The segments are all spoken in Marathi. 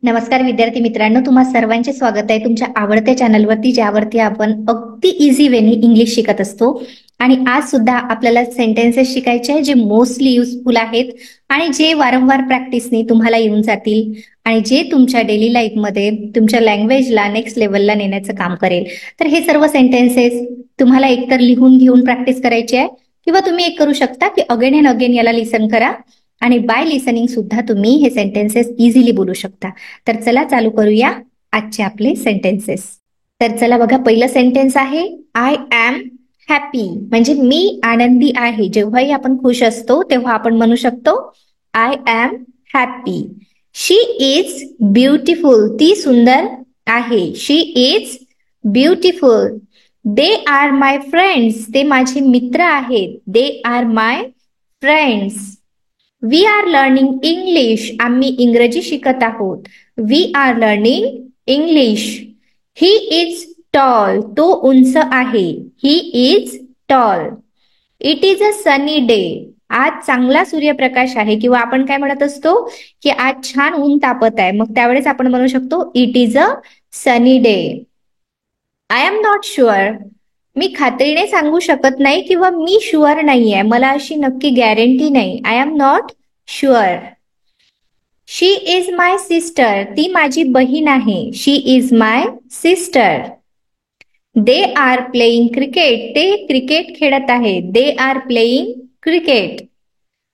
नमस्कार विद्यार्थी मित्रांनो, तुम्हा सर्वांचे स्वागत आहे तुमच्या आवडत्या चॅनलवरती, ज्यावरती आपण अगदी इझी वेने इंग्लिश शिकत असतो. आणि आज सुद्धा आपल्याला सेंटेन्सेस शिकायचे आहे जे मोस्टली युजफुल आहेत आणि जे वारंवार प्रॅक्टिसने तुम्हाला येऊन जातील आणि जे तुमच्या डेली लाईफमध्ये तुमच्या लँग्वेजला नेक्स्ट लेवलला नेण्याचं काम करेल. तर हे सर्व सेंटेन्सेस तुम्हाला एकतर लिहून घेऊन प्रॅक्टिस करायची आहे किंवा तुम्ही एक करू शकता की अगेन अँड अगेन याला लिसन करा आणि बाय लिसनिंग सुद्धा तुम्ही हे सेंटेन्सेस इझिली बोलू शकता. तर चला चालू करूया आजचे आपले सेंटेन्सेस. तर चला बघा, पहिलं सेंटेन्स आहे आय एम हॅपी, म्हणजे मी आनंदी आहे. जेव्हाही आपण खुश असतो तेव्हा आपण म्हणू शकतो I am happy. She is beautiful, ती सुंदर आहे. She is beautiful. They are my friends, ते माझे मित्र आहेत. They are my friends. We are learning English, आम्ही इंग्रजी शिकत आहोत. We are learning English. He is tall, तो उंच आहे. He is tall. It is a sunny day, आज चांगला सूर्यप्रकाश आहे. किंवा आपण काय म्हणत असतो की आज छान ऊन तापत आहे, मग त्यावेळेस आपण म्हणू शकतो it is a sunny day. I am not sure, मी खात्रीने सांगू शकत नाही किंवा मी शुअर नाहीये, मला अशी नक्की गॅरंटी नाही. I am not sure. She is my sister, ती माझी बहीण आहे. She is my sister. They are playing cricket, ते क्रिकेट खेळत आहेत. They are playing cricket.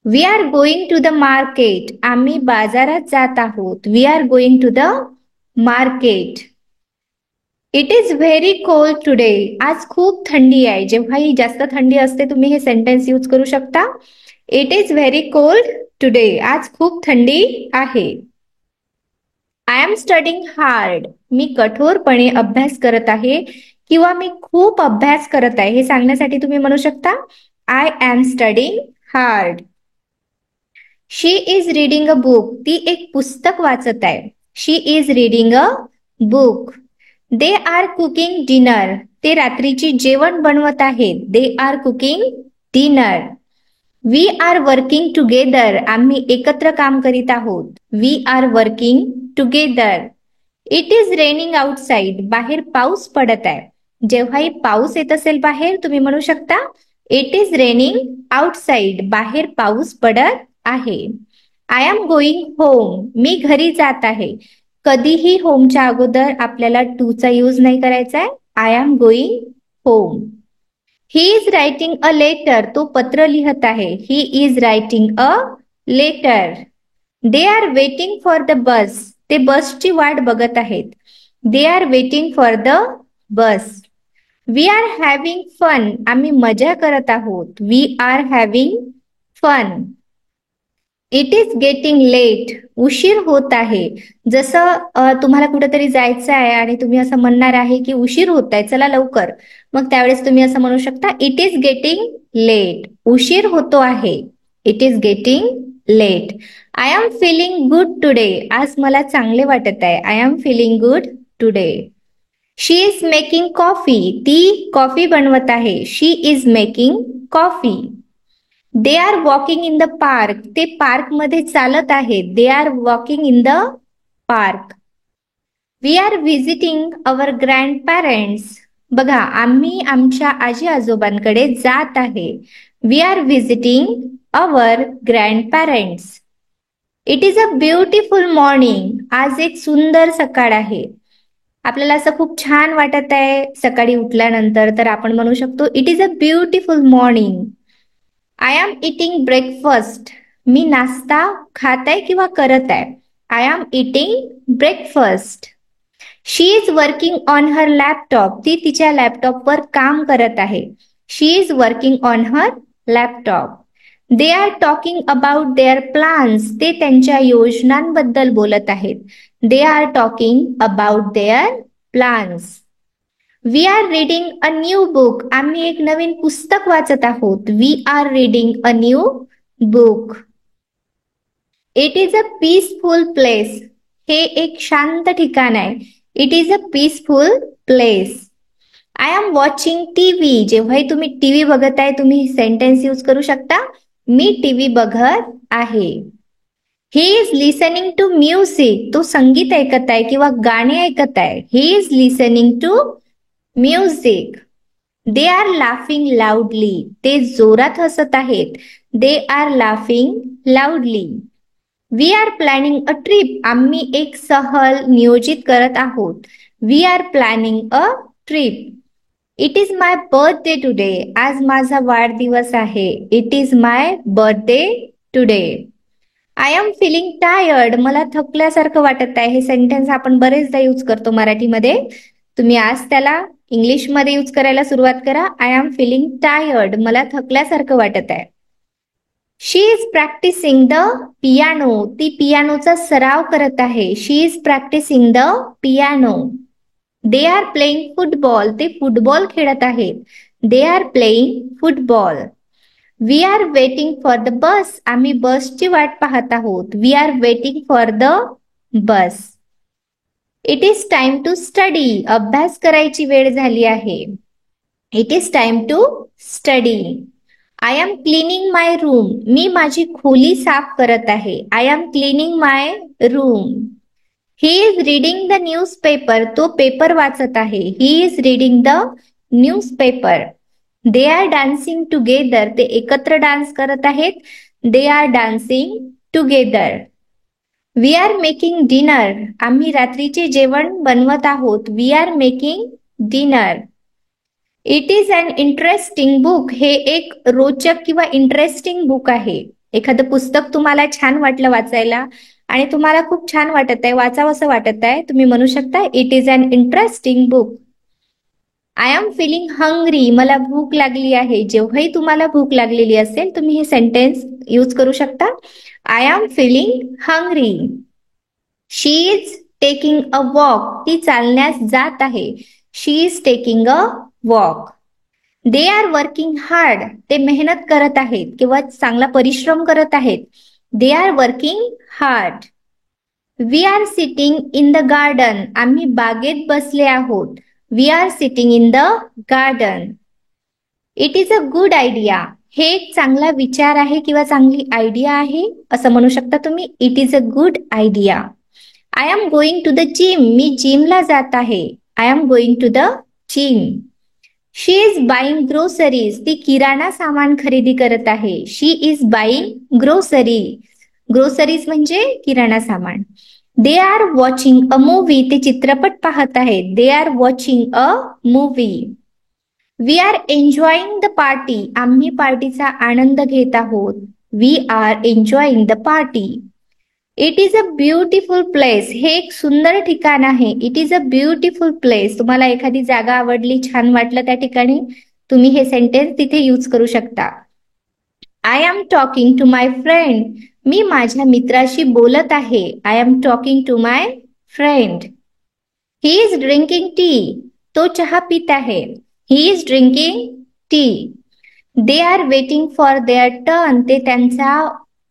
We are going to the market, आम्ही बाजारात जात आहोत. We are going to the market. It is very cold today, आज खूप थंडी आहे. जेव्हाही जास्त थंडी असते तुम्ही हे सेंटेन्स यूज करू शकता. It is very cold today, आज खूप थंडी आहे. आय एम स्टडिंग हार्ड, मी कठोरपणे अभ्यास करत आहे किंवा मी खूप अभ्यास करत आहे हे सांगण्यासाठी तुम्ही म्हणू शकता I am studying hard. She is reading a book, ती एक पुस्तक वाचत आहे. She is reading a book. They are cooking dinner, ते रात्रीची जेवण बनवत आहेत. They are cooking dinner. We are working together, आम्ही एकत्र काम करीत आहोत. We are working together. It is raining outside, बाहेर पाऊस पडत आहे. जेव्हाही पाऊस येत असेल बाहेर तुम्ही म्हणू शकता इट इज रेनिंग आउटसाइड, बाहेर पाऊस पडत आहे. आय एम गोइंग होम, मी घरी जात आहे. कधीही होमच्या अगोदर आपल्याला टूचा यूज नाही करायचा आहे. I am going home. He is writing a letter, तो पत्र लिहत आहे. He is writing a letter. They are waiting for the bus, ते बसची वाट बघत आहेत. They are waiting for the bus. We are having fun, आम्ही मजा करत आहोत. We are having fun. It is getting late, उशीर होत आहे. जसं तुम्हाला कुठेतरी जायचं आहे आणि तुम्ही असं म्हणणार आहे की उशीर होत आहे, चला लवकर, मग त्यावेळेस तुम्ही असं म्हणू शकता इट इज गेटिंग लेट, उशीर होतो आहे. It is getting late. I am feeling good today, आज मला चांगले वाटत आहे. I am feeling good today. She is making coffee, ती कॉफी बनवत आहे. She is making coffee. They are walking in the park, ते पार्क मध्ये चालत आहेत. They are walking in the park. We are visiting our grandparents, बघा आम्ही आमच्या आजी आजोबांकडे जात आहे. We are visiting our grand parents. It is a beautiful morning, आज एक सुंदर सकाळ आहे. आपल्याला असं खूप छान वाटत आहे सकाळी उठल्यानंतर, तर आपण म्हणू शकतो it is a beautiful morning. I am eating breakfast, मी नाश्ता खात आहे किंवा करत आहे. I am eating breakfast. She is working on her laptop, ती तिच्या लॅपटॉपवर काम करत आहे. She is working on her laptop. They are talking about their plans, ते त्यांच्या योजनांबद्दल बोलत आहेत. They are talking about their plans. We are reading a new book, आम्ही एक नवीन पुस्तक वाचत आहोत. We are reading a new book. It is a peaceful place, हे एक शांत ठिकाण आहे. It is a peaceful place. I am watching TV, जेव्हाही तुम्ही टीव्ही बघत आहे तुम्ही सेंटेन्स यूज करू शकता मी टीव्ही बघत आहे. He is listening to music. तो संगीत ऐकत आहे किंवा गाणे ऐकत आहे. He is listening to music. They are laughing loudly. ते जोरात हसत आहेत. They are laughing loudly. We are planning a trip. आम्ही एक सहल नियोजित करत आहोत. We are planning a trip. It is my birthday today. आज माझा वाढदिवस आहे. It is my birthday today. I am feeling tired. मला थकल्यासारखं वाटत आहे. हे सेंटेन्स आपण बरेचदा यूज करतो मराठीमध्ये. तुम्ही आज त्याला इंग्लिशमध्ये यूज करायला सुरुवात करा. I am feeling tired. मला थकल्यासारखं वाटत आहे. She is practising the piano. ती पियानोचा सराव करत आहे. She is practising the piano. They are playing football. ते फुटबॉल खेळत आहेत. They are playing football. We are waiting for the bus. आम्ही बसची वाट पाहत आहोत. We are waiting for the bus. It is time to study. अभ्यास करायची वेळ झाली आहे. It is time to study. I am cleaning my room. मी माझी खोली साफ करत आहे. I am cleaning my room. He is reading the newspaper. तो पेपर वाचत आहे. He is reading the newspaper. They are dancing together. ते एकत्र डान्स करत आहेत. They are dancing together. We are making dinner. आम्ही रात्रीचे जेवण बनवत आहोत. We are making dinner. It is an interesting book. हे एक रोचक किंवा इंटरेस्टिंग बुक आहे. एखादं पुस्तक तुम्हाला छान वाटलं वाचायला आणि तुम्हाला खूप छान वाटत आहे, वाचावंसं वाटत आहे, तुम्ही म्हणू शकता it is an interesting book. I am feeling hungry. मला भूक लागली आहे. जेव्हाही तुम्हाला भूक लागलेली असेल तुम्ही हे सेंटेन्स यूज करू शकता. I am feeling hungry. She is taking a walk. ती चालण्यास जात आहे. She is taking a walk. They are working hard. ते मेहनत करत आहेत किंवा चांगला परिश्रम करत आहेत. They are working hard. We are sitting in the garden. आम्ही बागेत बसले आहोत. We are sitting in the garden. It is a good idea. हे एक चांगला विचार आहे किंवा चांगली आयडिया आहे असं म्हणू शकता तुम्ही. It is a good idea. I am going to the gym. मी जिमला जात आहे. I am going to the gym. She is buying groceries. ती किराणा सामान खरेदी करत आहे. She is buying grocery. Groceries म्हणजे किराणा सामान. They are watching a movie. ते चित्रपट पाहत आहेत. They are watching a movie. We are enjoying the party. आम्ही पार्टीचा आनंद घेत आहोत. We are enjoying the party. It is a beautiful place. हे एक सुंदर ठिकाण आहे. It is a beautiful place. तुम्हाला एखादी जागा आवडली, छान वाटलं त्या ठिकाणी, तुम्ही हे सेंटेन्स तिथे यूज करू शकता. I am talking to my friend. मी माझ्या मित्राशी बोलत आहे. I am talking to my friend. He is drinking tea. तो चहा पित आहे. He is drinking tea. They are waiting for their turn. ते त्यांचा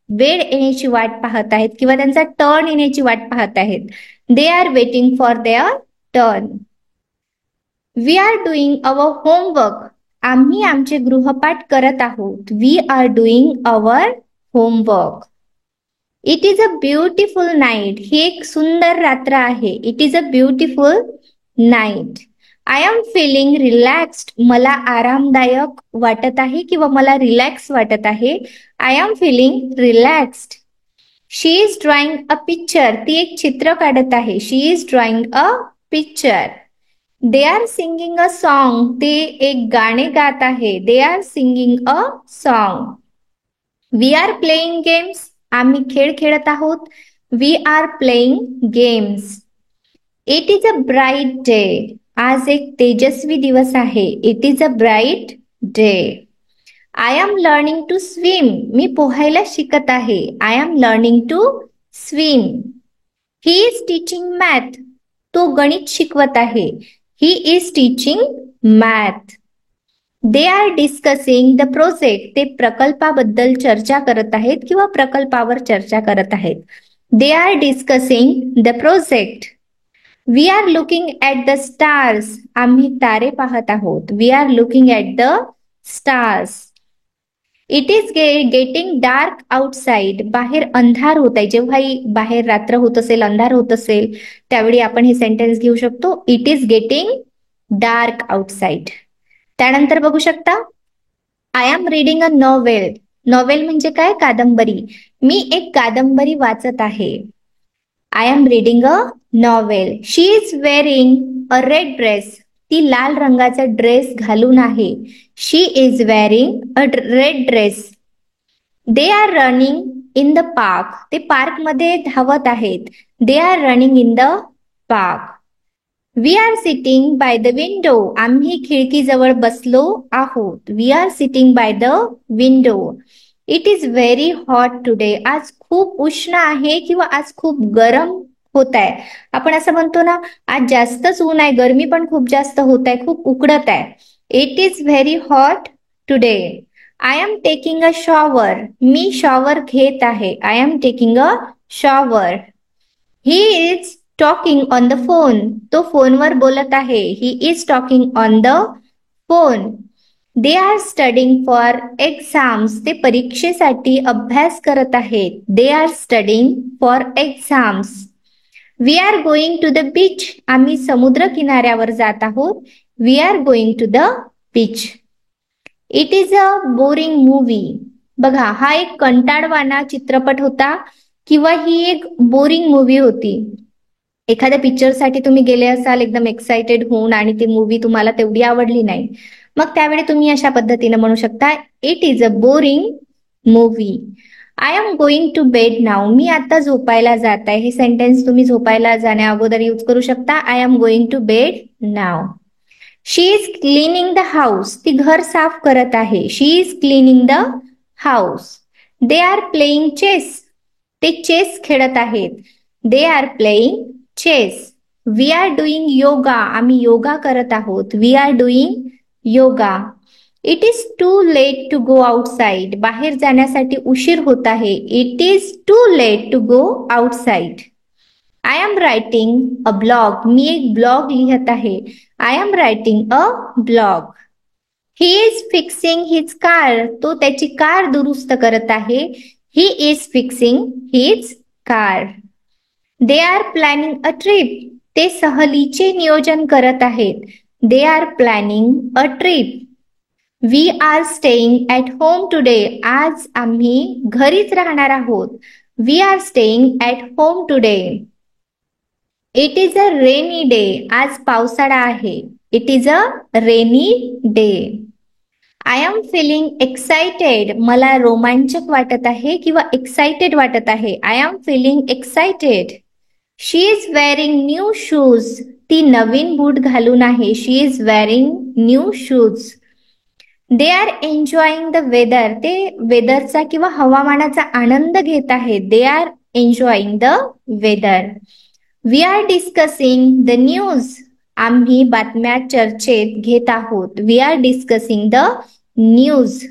वेळ येण्याची वाट पाहत आहेत किंवा त्यांचा टर्न येण्याची वाट पाहत आहेत. They are waiting for their turn. We are doing our homework. आम्ही आमचे गृहपाठ करत आहोत. We are doing our homework. It is a beautiful night. ही एक सुंदर रात्र आहे. It is a beautiful night. I am feeling relaxed. मला आरामदायक वाटत आहे किंवा मला रिलॅक्स वाटत आहे. I am feeling relaxed. She is drawing a picture. ती एक चित्र काढत आहे. She is drawing a picture. They are singing a song. ते एक गाणे गात आहे. They are singing a song. We are playing games. आम्ही खेळ खेळत आहोत. We are playing games. It is a bright day. आज एक तेजस्वी दिवस आहे. It is a bright day. I am learning to swim. मी पोहायला शिकत आहे. I am learning to swim. He is teaching math. तो गणित शिकवत आहे. He is teaching math. They are discussing the project. ते प्रकल्पाबद्दल चर्चा करत आहेत किंवा प्रकल्पावर चर्चा करत आहेत. They are discussing the project. We are looking at the stars. आम्ही तारे पाहत आहोत. We are looking at the stars. It is getting dark outside. बाहेर अंधार होत आहे. जेव्हाही बाहेर रात्र होत असेल, अंधार होत असेल, त्यावेळी आपण हे सेंटेन्स घेऊ शकतो. It is getting dark outside. त्यानंतर बघू शकता, I am reading a novel. Novel म्हणजे काय? कादंबरी. मी एक कादंबरी वाचत आहे. I am reading a novel. She is wearing a red dress. ती लाल रंगाचा ड्रेस घालून आहे. She is wearing a red dress. They are running in the park. ते पार्क मध्ये धावत आहेत. They are running in the park. We are sitting by the window. आम्ही खिडकीजवळ बसलो आहोत. We are sitting by the window. It is very hot today. आज खूप उष्ण आहे किंवा आज खूप गरम होत आहे. आपण असं म्हणतो ना, आज जास्तच ऊन आहे, गरमी पण खूप जास्त होत आहे, खूप उकडत आहे. It is very hot today. I am taking a shower. मी शॉवर घेत आहे. I am taking a shower. He is talking on the phone. तो फोनवर बोलत आहे. He is talking on the phone. They are studying for exams. ते परीक्षेसाठी अभ्यास करत आहेत. They are studying for exams. We are going to the beach. आम्ही समुद्र किनाऱ्यावर जात आहोत. We are going to the beach. It is a boring movie. बघा, हा एक कंटाळवाणा चित्रपट होता किंवा ही एक बोरिंग मूवी होती. एखाद्या पिक्चरसाठी तुम्ही गेले असाल एकदम एक्साइटेड होऊन आणि ती मूवी तुम्हाला तेवढी आवडली नाही, मग त्यावेळी तुम्ही अशा पद्धतीने म्हणू शकता, it is a boring movie. I am going to bed now. मी आता झोपायला जात आहे. हे सेंटेन्स तुम्ही झोपायला जाण्या अगोदर यूज करू शकता. I am going to bed now. She is cleaning the house. ती घर साफ करत आहे. She is cleaning the house. They are playing chess. ते चेस खेळत आहेत. They are playing chess. We are doing yoga. आम्ही योगा करत आहोत. We are doing yoga. It is too late to go outside. बाहेर जाण्यासाठी उशीर होत आहे. It is too late to go outside. I am writing a blog. मी एक ब्लॉग लिहत आहे. I am writing a blog. He is fixing his car. तो त्याची कार दुरुस्त करत आहे. He is fixing his car. They are planning a trip. ते सहलीचे नियोजन करत आहेत. They are planning a trip. We are staying at home today. आज आम्ही घरीच राहणार आहोत. We are staying at home today. It is a rainy day. आज पावसाळा आहे. It is a rainy day. I am feeling excited. मला रोमांचक वाटत आहे किंवा एक्साइटेड वाटत आहे. I am feeling excited. She is wearing new shoes. ती नवीन बूट घालून आहे. She is wearing new shoes. They are enjoying the weather. ते वेदरचा किंवा हवामानाचा आनंद घेत आहेत. They are enjoying the weather. We are discussing the news. आम्ही बातम्या चर्चेत घेत आहोत. We are discussing the news.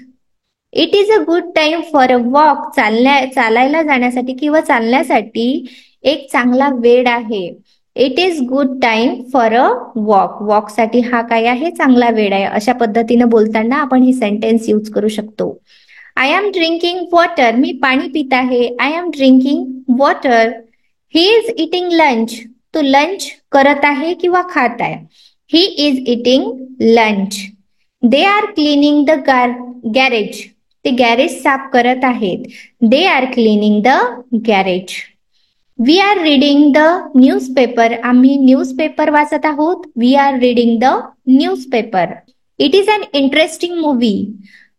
It is a good time for a walk. चालायला जाण्यासाठी किंवा चालण्यासाठी एक चांगला वेळ आहे. It is good time for a walk. वॉकसाठी हा काय आहे? चांगला वेळ आहे. अशा पद्धतीने बोलताना आपण हे सेंटेन्स यूज करू शकतो. I am drinking water. मी पाणी पित आहे. I am drinking water. He is eating lunch. तो लंच करत आहे किंवा खात आहे. He is eating lunch. They are cleaning the garage. ते गॅरेज साफ करत आहेत. They are cleaning the garage. We are reading the newspaper. आम्ही न्यूजपेपर वाचत आहोत. We are reading the newspaper. It is an interesting movie.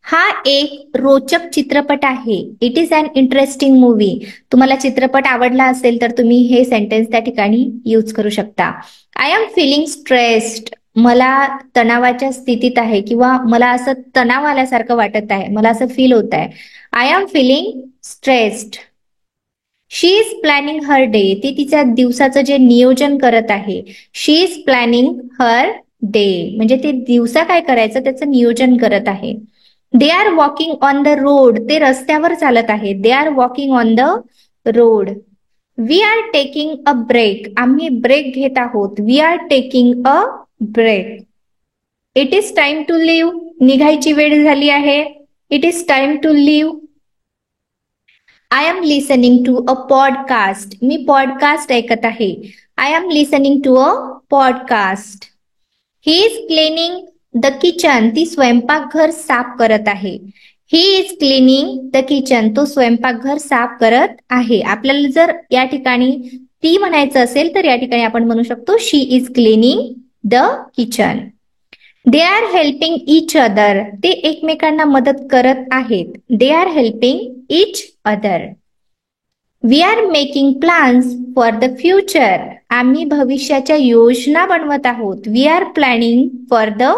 हा एक रोचक चित्रपट आहे. It is an interesting movie. तुम्हाला चित्रपट आवडला असेल तर तुम्ही हे सेंटेन्स त्या ठिकाणी यूज करू शकता. I am feeling stressed. मला तणावाच्या स्थितीत आहे किंवा मला असं तणाव आल्यासारखं वाटत आहे. मला असं फील होत आहे. I am feeling stressed. She is planning her day. ती तिच्या दिवसाचं जे नियोजन करत आहे. She is planning her day म्हणजे ते दिवसा काय करायचं त्याचं नियोजन करत आहे. They are walking on the road. ते रस्त्यावर चालत आहे. They are walking on the road. We are taking a break. आम्ही ब्रेक घेत आहोत. We are taking a break. It is time to leave. निघायची वेळ झाली आहे. It is time to leave. I am listening to a podcast. मी पॉडकास्ट ऐकत आहे. I am listening to a podcast. He is cleaning the kitchen. ती स्वयंपाकघर साफ करत आहे. He is cleaning the kitchen. तो स्वयंपाकघर साफ करत आहे. आपल्याला जर या ठिकाणी ती म्हणायचं असेल तर या ठिकाणी आपण म्हणू शकतो she is cleaning the kitchen. They are helping each other. ते एकमेकांना मदत करत आहेत. They are helping each other. We are making plans for the future. आम्ही भविष्याच्या योजना बनवत आहोत. We are planning for the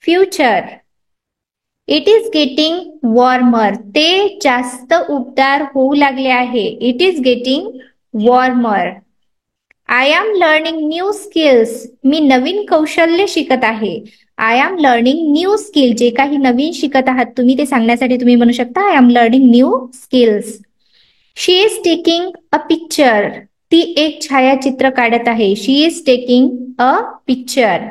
future. It is getting warmer. ते जास्त उबदार होऊ लागले आहे. It is getting warmer. I am learning new skills. मी नवीन कौशल्य शिकत आहे. I am learning new skill. जे काही नवीन शिकत आहात तुम्ही ते सांगण्यासाठी तुम्ही म्हणू शकता I am learning new skills. She is taking a picture. ती एक छायाचित्र काढत आहे. She is taking a picture.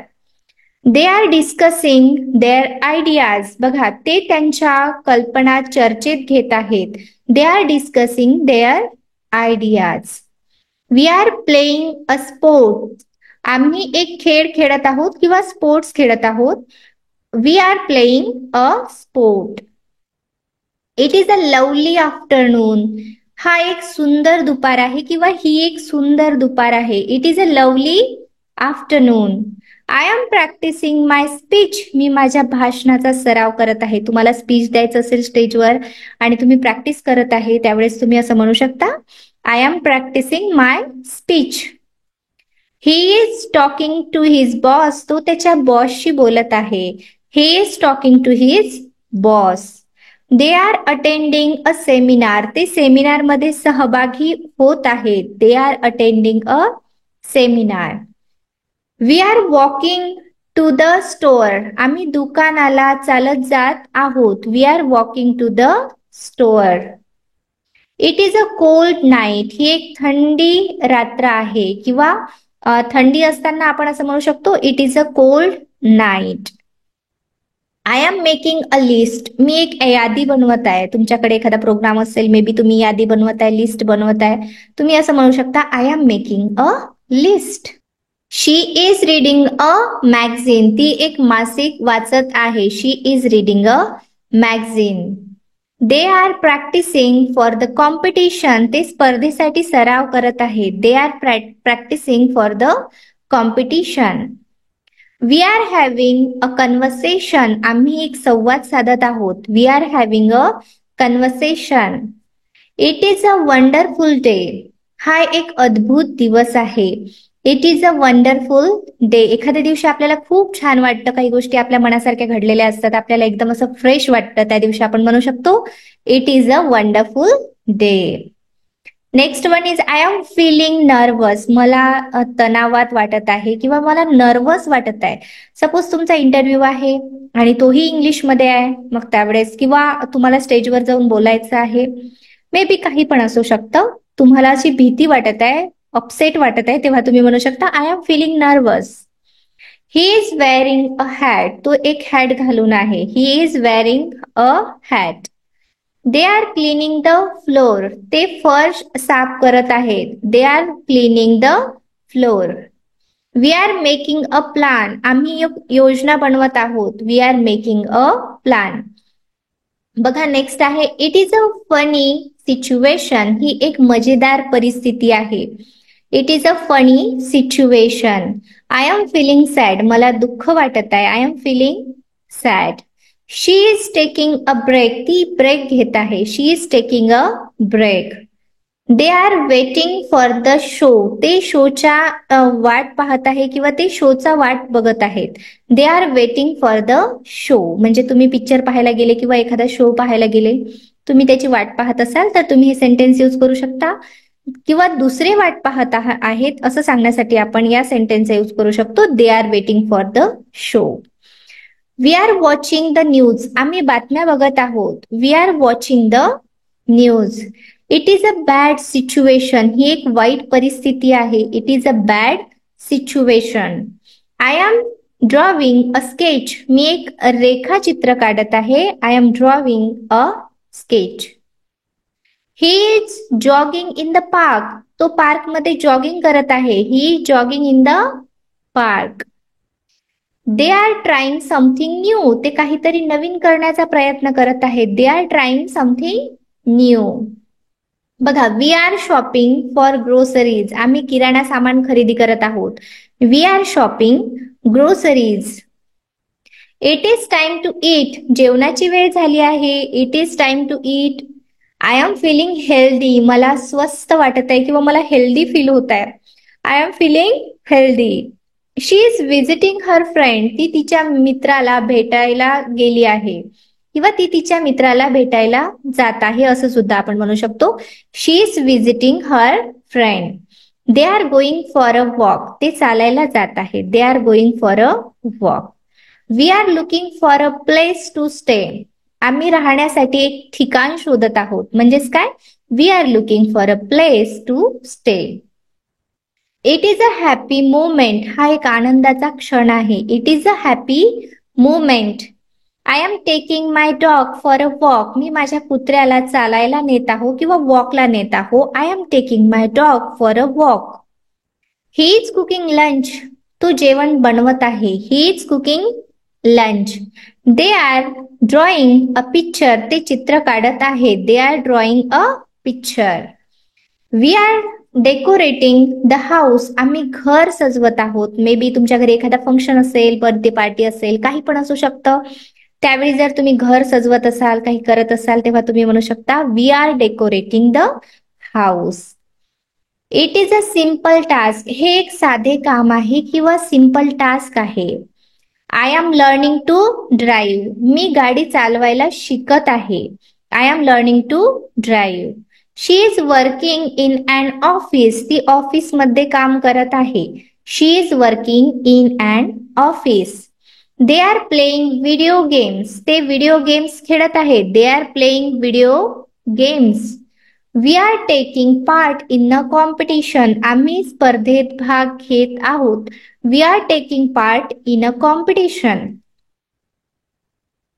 They are discussing their ideas. बघा ते त्यांच्या कल्पना चर्चेत घेत आहेत. They are discussing their ideas. We are playing a sport. आम्ही एक खेळ खेळत आहोत किंवा स्पोर्ट्स खेळत आहोत. We are playing a sport. It is a lovely afternoon. हा एक सुंदर दुपार आहे किंवा ही एक सुंदर दुपार आहे. It is a lovely afternoon. I am practising my speech. मी माझ्या भाषणाचा सराव करत आहे. तुम्हाला स्पीच द्यायचं असेल स्टेजवर आणि तुम्ही प्रॅक्टिस करत आहे त्यावेळेस तुम्ही असं म्हणू शकता I am practising my speech. He is talking to his boss. तो त्याच्या बॉसशी बोलत आहे. He is talking to his boss. They are attending a seminar. ते सेमिनार मध्ये सहभागी होत आहेत. They are attending a seminar. We are walking to the store. आम्ही दुकानाला चालत जात आहोत. We are walking to the store. It is a cold night. ही एक थंडी रात्र आहे किंवा थंडी असताना आपण असं म्हणू शकतो it is a cold night. I am making a list. मी एक यादी बनवत आहे. तुमच्याकडे एखादा प्रोग्राम असेल मे बी तुम्ही यादी बनवत आहे लिस्ट बनवत आहे. तुम्ही असं म्हणू शकता I am making a list. She is reading a magazine. ती एक मासिक वाचत आहे. She is reading a magazine. They are practising for the competition. ते स्पर्धेसाठी सराव करत आहेत. They are practising for the competition. We are having a conversation. आम्ही एक संवाद साधत आहोत. We are having a conversation. It is a wonderful day. हा एक अद्भुत दिवस आहे. It is a wonderful day. एखाद्या दिवशी आपल्याला खूप छान वाटतं. काही गोष्टी आपल्या मनासारख्या घडलेल्या असतात. आपल्याला एकदम असं फ्रेश वाटतं. त्या दिवशी आपण म्हणू शकतो it is a wonderful day. Next one is I am feeling nervous. मला तणावात वाटत आहे किंवा मला नर्वस वाटत आहे. सपोज तुमचा इंटरव्ह्यू आहे आणि तोही इंग्लिशमध्ये आहे. मग त्यावेळेस किंवा तुम्हाला स्टेजवर जाऊन बोलायचं आहे. मे बी काही पण असू शकतं. तुम्हाला अशी भीती वाटत आहे अपसेट वाटत आहे तेव्हा तुम्ही म्हणू शकता I am feeling nervous. He is wearing a hat. तो एक हॅट घालून आहे. He is wearing a hat. They are cleaning the floor. ते फर्श साफ करत आहेत. They are cleaning the floor. We are making a plan. आम्ही एक योजना बनवत आहोत. We are making a plan. बघा नेक्स्ट आहे it is a funny situation. ही एक मजेदार परिस्थिती आहे. It is a funny situation. I am feeling sad. मला दुःख वाटत आहे. I am feeling sad. She is taking a break. ती ब्रेक घेत आहे. She is taking a break. They are waiting for the show. ते शोच्या वाट पाहत आहे किंवा ते शोचा वाट बघत आहेत. They are waiting for the show. म्हणजे तुम्ही पिक्चर पाहायला गेले किंवा एखादा शो पाहायला गेले तुम्ही त्याची वाट पाहत असाल तर तुम्ही हे सेंटेन्स यूज करू शकता किंवा दुसरे वाट पाहत आहेत असं सांगण्यासाठी आपण या सेंटेन्स यूज करू शकतो they are waiting for the show. We are watching the news. आम्ही बातम्या बघत आहोत. We are watching the news. It is a bad situation. ही एक वाईट परिस्थिती आहे. It is a bad situation. I am drawing a sketch, मी एक रेखाचित्र काढत आहे. I am drawing a sketch. He is jogging in the park, तो पार्क मध्ये जॉगिंग करत आहे. He is jogging in the park. They are trying something new, ते काहीतरी नवीन करण्याचा प्रयत्न करत आहेत. They are trying something new. बघा, we are shopping for groceries, आम्ही किराणा सामान खरेदी करत आहोत. We are shopping groceries. It is time to eat, जेवणाची वेळ झाली आहे. It is time to eat. I am feeling healthy, मला स्वस्थ वाटत आहे किंवा मला हेल्दी फील होत आहे. I am feeling healthy. She is visiting her friend, ती तिच्या मित्राला भेटायला गेली आहे किंवा ती तिच्या मित्राला भेटायला जात आहे असं सुद्धा आपण म्हणू शकतो. She is visiting her friend. They are going for a walk, ते चालायला जात आहे. They are going for a walk. We are looking for a place to stay, आम्ही राहण्यासाठी एक ठिकाण शोधत आहोत. म्हणजेच काय, we are looking for a place to stay. It is a happy moment, हा एक आनंदाचा क्षण आहे. It is a happy moment. I am taking my dog for a walk, मी माझ्या कुत्र्याला चालायला नेत आहो किंवा वॉकला नेत आहो. I am taking my dog for a walk. He is cooking lunch, तो जेवण बनवत आहे. He is cooking lunch. They are drawing a picture, ते चित्र काढत आहे. They are drawing a picture. We are decorating the house, आम्ही घर सजवत आहोत. मे बी तुमच्या घरी एखादा फंक्शन असेल, बर्थडे पार्टी असेल, काही पण असू शकतं. त्यावेळी जर तुम्ही घर सजवत असाल, काही करत असाल, तेव्हा तुम्ही म्हणू शकता we are decorating the house. It is a simple task, हे एक साधे काम आहे किंवा सिम्पल टास्क आहे. I am learning to drive, मी गाडी चालवायला शिकत आहे. I am learning to drive. She is working in an office, ती ऑफिस मध्ये काम करत आहे. She is working in an office. They are playing video games, ते व्हिडिओ गेम्स खेळत आहेत. They are playing video games. We are taking part in a competition, आम्ही स्पर्धेत भाग घेत आहोत. We are taking part in a competition.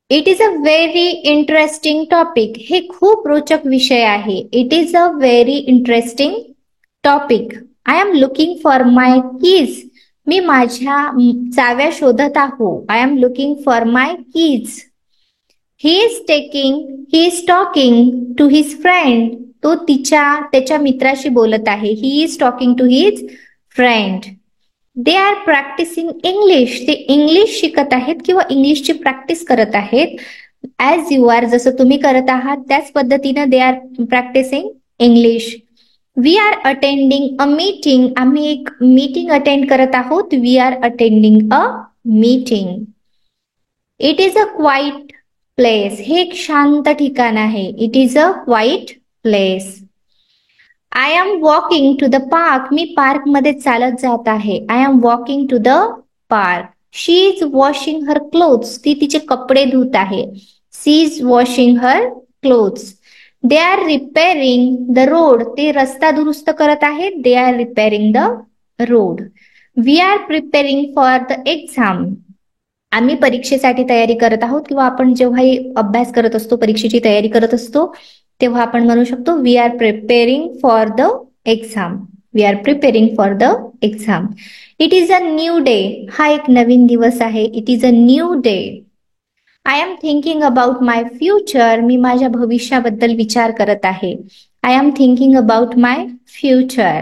It is a very interesting topic, हे खूप रोचक विषय आहे. It is a very interesting topic. I am looking for my keys, मी माझ्या चाव्या शोधत आहो. I am looking for my keys. He is talking to his friend, तो त्याच्या मित्राशी बोलत आहे. He is talking to his friend. They are practising English, ते इंग्लिश शिकत आहेत किंवा इंग्लिशची प्रॅक्टिस करत आहेत. ॲज यू आर, जसं तुम्ही करत आहात त्याच पद्धतीनं they are practising English. We are attending a meeting, आम्ही एक मीटिंग अटेंड करत आहोत. We are attending a meeting. It is a quiet place, हे एक शांत ठिकाण आहे. It is a quiet place. I am walking to the park, मी पार्क मध्ये चालत जात आहे. I am walking to the park. She is washing her clothes, ती तिचे कपडे धुत आहे. She is washing her clothes. They are repairing the road, ते रस्ता दुरुस्त करत आहेत. They are repairing the road. We are preparing for the exam, आम्ही परीक्षेसाठी तयारी करत आहोत किंवा आपण जेव्हाही अभ्यास करत असतो, परीक्षेची तयारी करत असतो, तेव्हा आपण म्हणू शकतो we are preparing for the exam. We are preparing for the exam. It is a new day, हा एक नवीन दिवस आहे. It is a new day. I am thinking about my future, मी माझ्या भविष्याबद्दल विचार करत आहे. I am thinking about my future.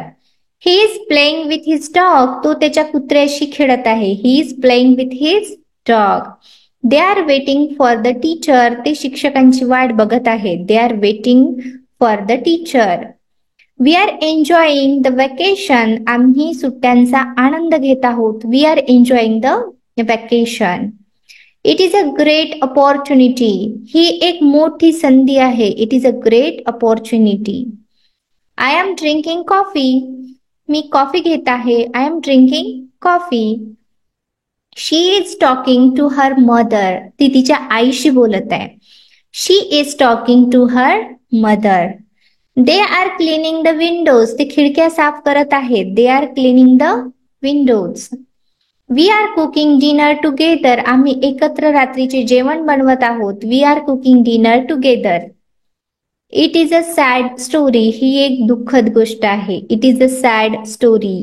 He is playing with his dog, तो त्याच्या कुत्र्याशी खेळत आहे. He is playing with his dog. They are waiting for the teacher, ते शिक्षकांची वाट बघत आहेत. They are waiting for the teacher. We are enjoying the vacation, आम्ही सुट्ट्यांचा आनंद घेत आहोत. We are enjoying the vacation. It is a great opportunity, ही एक मोठी संधी आहे. It is a great opportunity. I am drinking coffee, मी कॉफी घेत आहे. I am drinking coffee. She is talking to her mother, ती तिच्या आईशी बोलत आहे. She is talking to her mother. They are cleaning the windows, ते खिडक्या साफ करत आहेत. They are cleaning the windows. We are cooking dinner together. आम्ही एकत्र रात्रीचे जेवण बनवत आहोत. We are cooking dinner together. It is a sad story. ही एक दुःखद गोष्ट आहे. It is a sad story.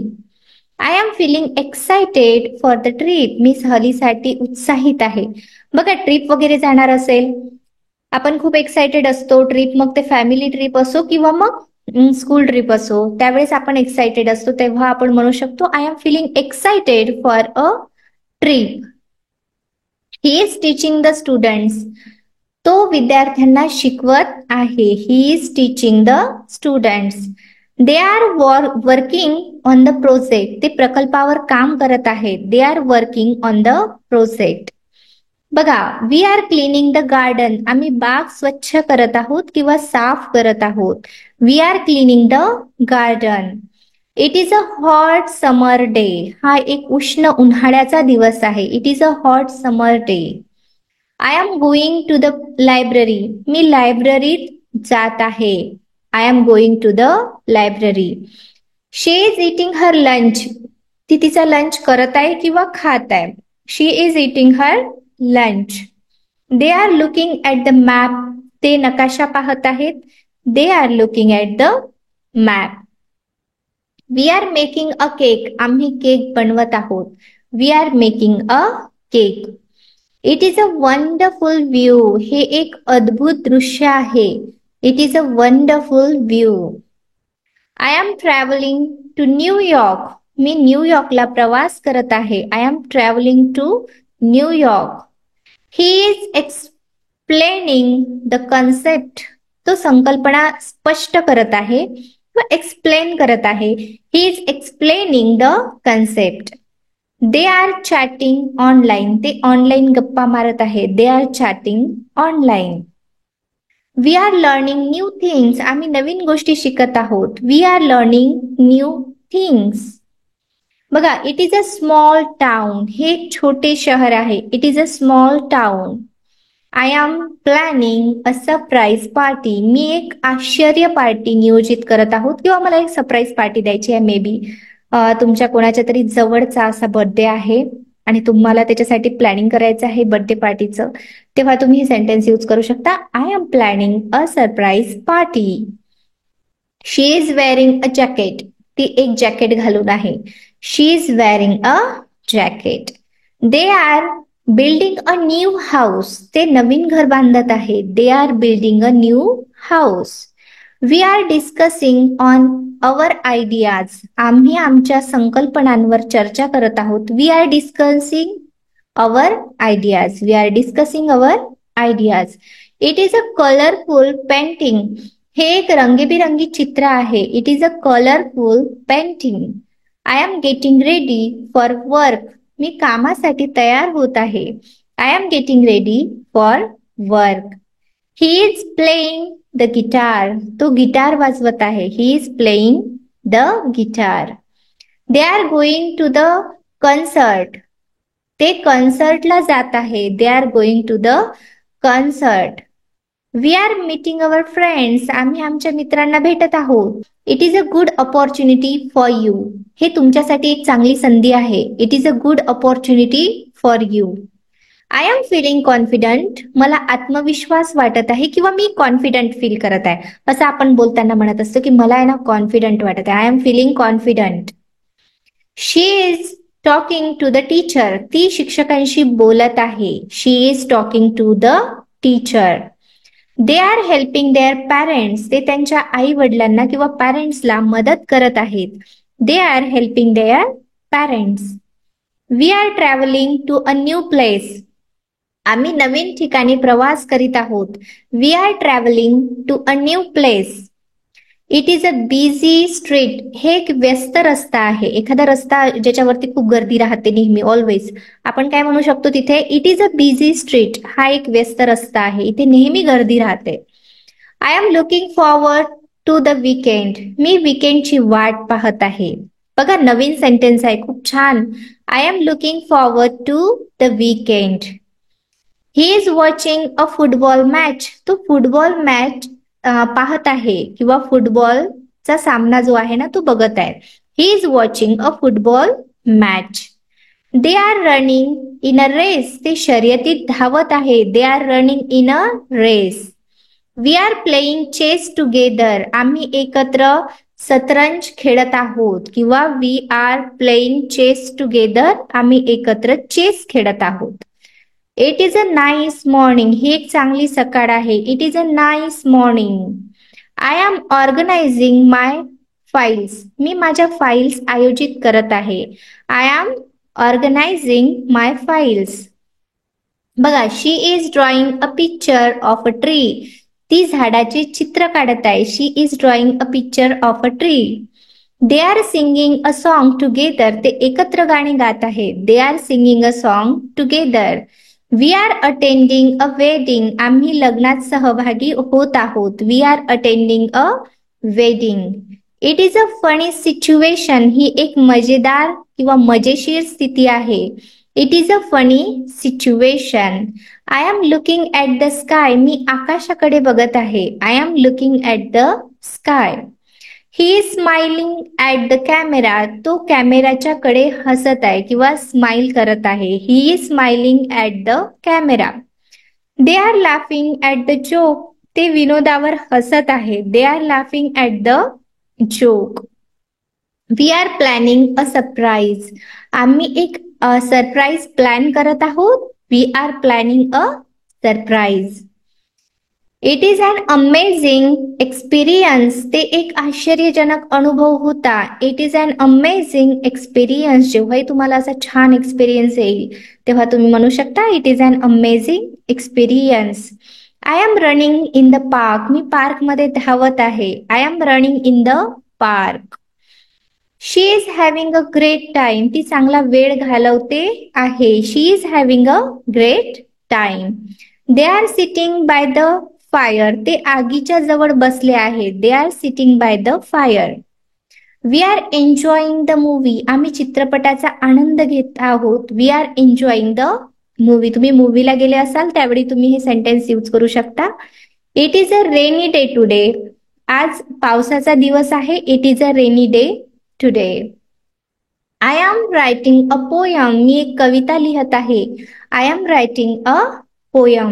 I am feeling excited for the trip. मी सहलीसाठी उत्साहित आहे. बघा, ट्रिप वगैरे जाणार असेल, आपण खूप एक्साइटेड असतो. ट्रिप मग ते फॅमिली ट्रिप असो किंवा मग स्कूल ट्रिप असो, त्यावेळेस आपण एक्साइटेड असतो, तेव्हा आपण म्हणू शकतो I am feeling excited for a trip. He is teaching the students. तो विद्यार्थ्यांना शिकवत आहे. He is teaching the students. They are working on the project. ते प्रकल्पावर काम करत आहेत. They are working on the project. बघा, we are cleaning the garden. आम्ही बाग स्वच्छ करत आहोत किंवा साफ करत आहोत. We are cleaning the garden. It is a hot summer day. हा एक उष्ण उन्हाळ्याचा दिवस आहे. It is a hot summer day. I am going to the library. मी लायब्ररीत जात आहे. I am going to the library. She is eating her lunch. ती तिचा लंच करत आहे किंवा खात आहे. She is eating her lunch. They are looking at the map. ते नकाशा पाहत आहेत. They are looking at the map. We are making a cake. आम्ही केक बनवत आहोत. We are making a cake. It is a wonderful view. हे एक अद्भुत दृश्य आहे. It is a wonderful view. I am travelling to New York. मी न्यूयॉर्कला प्रवास करत आहे. I am travelling to New York. He is explaining the concept. तो संकल्पना स्पष्ट करत आहे व एक्सप्लेन करत आहे. He is explaining the concept. They are chatting online. ते ऑनलाईन गप्पा मारत आहे. They are chatting online. We are learning new things. आम्ही नवीन गोष्टी शिकत आहोत. We are learning new things. बघा, it is a small town. हे एक छोटे शहर आहे. It is a small town. I am planning a surprise party. मी एक आश्चर्य पार्टी नियोजित करत आहोत किंवा मला एक सरप्राईज पार्टी द्यायची आहे. मे बी तुमच्या कोणाच्या तरी जवळचा असा बर्थडे आहे आणि तुम्हाला त्याच्यासाठी प्लॅनिंग करायचं आहे बर्थडे पार्टीचं, तेव्हा तुम्ही हे सेंटेन्स यूज करू शकता. I am planning a surprise party. She is wearing a jacket. ती एक जॅकेट घालून आहे. She is wearing a jacket. They are building a new house. ते नवीन घर बांधत आहे. They are building a new house. We are discussing on our ideas. आम्ही आमच्या संकल्पनांवर चर्चा करत आहोत. We are discussing our ideas. We are discussing our ideas. It is a colourful painting. हे एक रंगीबिरंगी चित्र आहे. It is a colourful painting. I am getting ready for work. मी कामासाठी तयार होत आहे. I am getting ready for work. He is playing the guitar. तो गिटार वाजवत आहे. He is playing the guitar. They are going to the concert. ते कन्सर्टला जात आहे. They are going to the concert. We are meeting our friends. आम्ही आमच्या मित्रांना भेटत आहोत. It is a good opportunity for you. हे तुमच्यासाठी एक चांगली संधी आहे. It is a good opportunity for you. I am feeling confident. मला आत्मविश्वास वाटत आहे किंवा मी कॉन्फिडंट फील करत आहे, असं आपण बोलताना म्हणत असतो की मला आहे ना कॉन्फिडंट वाटत आहे. I am feeling confident. She is talking to the teacher. ती शिक्षकांशी बोलत आहे. She is talking to the teacher. They are helping their parents. ते त्यांच्या आई वडिलांना किंवा पॅरेंट्सला मदत करत आहेत. They are helping their parents. We are travelling to a new place. आम्ही नवीन ठिकाणी प्रवास करीत आहोत. We are travelling to a new place. It is a busy street. हे एक व्यस्त रस्ता आहे. एखादा रस्ता ज्याच्यावरती खूप गर्दी राहते नेहमी, ऑलवेज, आपण काय म्हणू शकतो तिथे, it is a busy street. हा एक व्यस्त रस्ता आहे. इथे नेहमी गर्दी राहते. I am looking forward to the weekend. मी वीकेंडची वाट पाहत आहे. बघा, नवीन सेंटेन्स आहे, खूप छान. I am looking forward to the weekend. He is watching a football match. तो फुटबॉल मॅच पाहत आहे किंवा फुटबॉलचा सामना जो आहे ना तो बघत आहे. He is watching a football match. They are running in a race. ते शर्यतीत धावत आहे. They are running in a race. We are playing chess together. आम्ही एकत्र शतरंज खेळत आहोत. किंवा we are playing chess together. आम्ही एकत्र चेस खेळत आहोत. It is a nice morning. ही एक चांगली सकाळ आहे. It is a nice morning. I am organising my files. मी माझ्या फाईल्स आयोजित करत आहे. I am organising my files. बघा, she is drawing a picture of a tree. ती झाडाचे चित्र काढत आहे. She is drawing a picture of a tree. They are singing a song together. ते एकत्र गाणे गात आहेत. They are singing a song together. We are attending a wedding. आम्ही लग्नात सहभागी होत आहोत. We are attending a wedding. It is a funny situation. ही एक मजेदार किंवा मजेशीर स्थिती आहे. It is a funny situation. I am looking at the sky. मी आकाशाकडे बघत आहे. I am looking at the sky. He is smiling at the camera. तो कॅमेराच्याकडे हसत आहे किंवा स्माइल करत आहे. He is smiling at the camera. They are laughing at the joke. ते विनोदावर हसत आहे. They are laughing at the joke. We are planning a surprise. आम्ही एक सरप्राईज प्लॅन करत आहोत. We are planning a surprise. It is an amazing experience. ते एक आश्चर्यजनक अनुभव होता. It is an amazing experience. जेव्हाही तुम्हाला असा छान एक्सपिरियन्स येईल तेव्हा तुम्ही म्हणू शकता it is an amazing experience. I am running in the park. मी पार्कमध्ये धावत आहे. I am running in the park. She is having a great time. ती चांगला वेळ घालवते आहे. She is having a great time. They are sitting by the fire. ते आगीच्या जवळ बसले आहेत. They are sitting by the fire. We are enjoying the movie. आम्ही चित्रपटाचा आनंद घेत आहोत. We are enjoying the movie. तुम्ही मूवीला गेले असाल त्यावेळी तुम्ही हे सेंटेन्स यूज करू शकता. It is a rainy day today. आज पावसाचा दिवस आहे. It is a rainy day today. I am writing a poem. मी एक कविता लिहत आहे. I am writing a poem.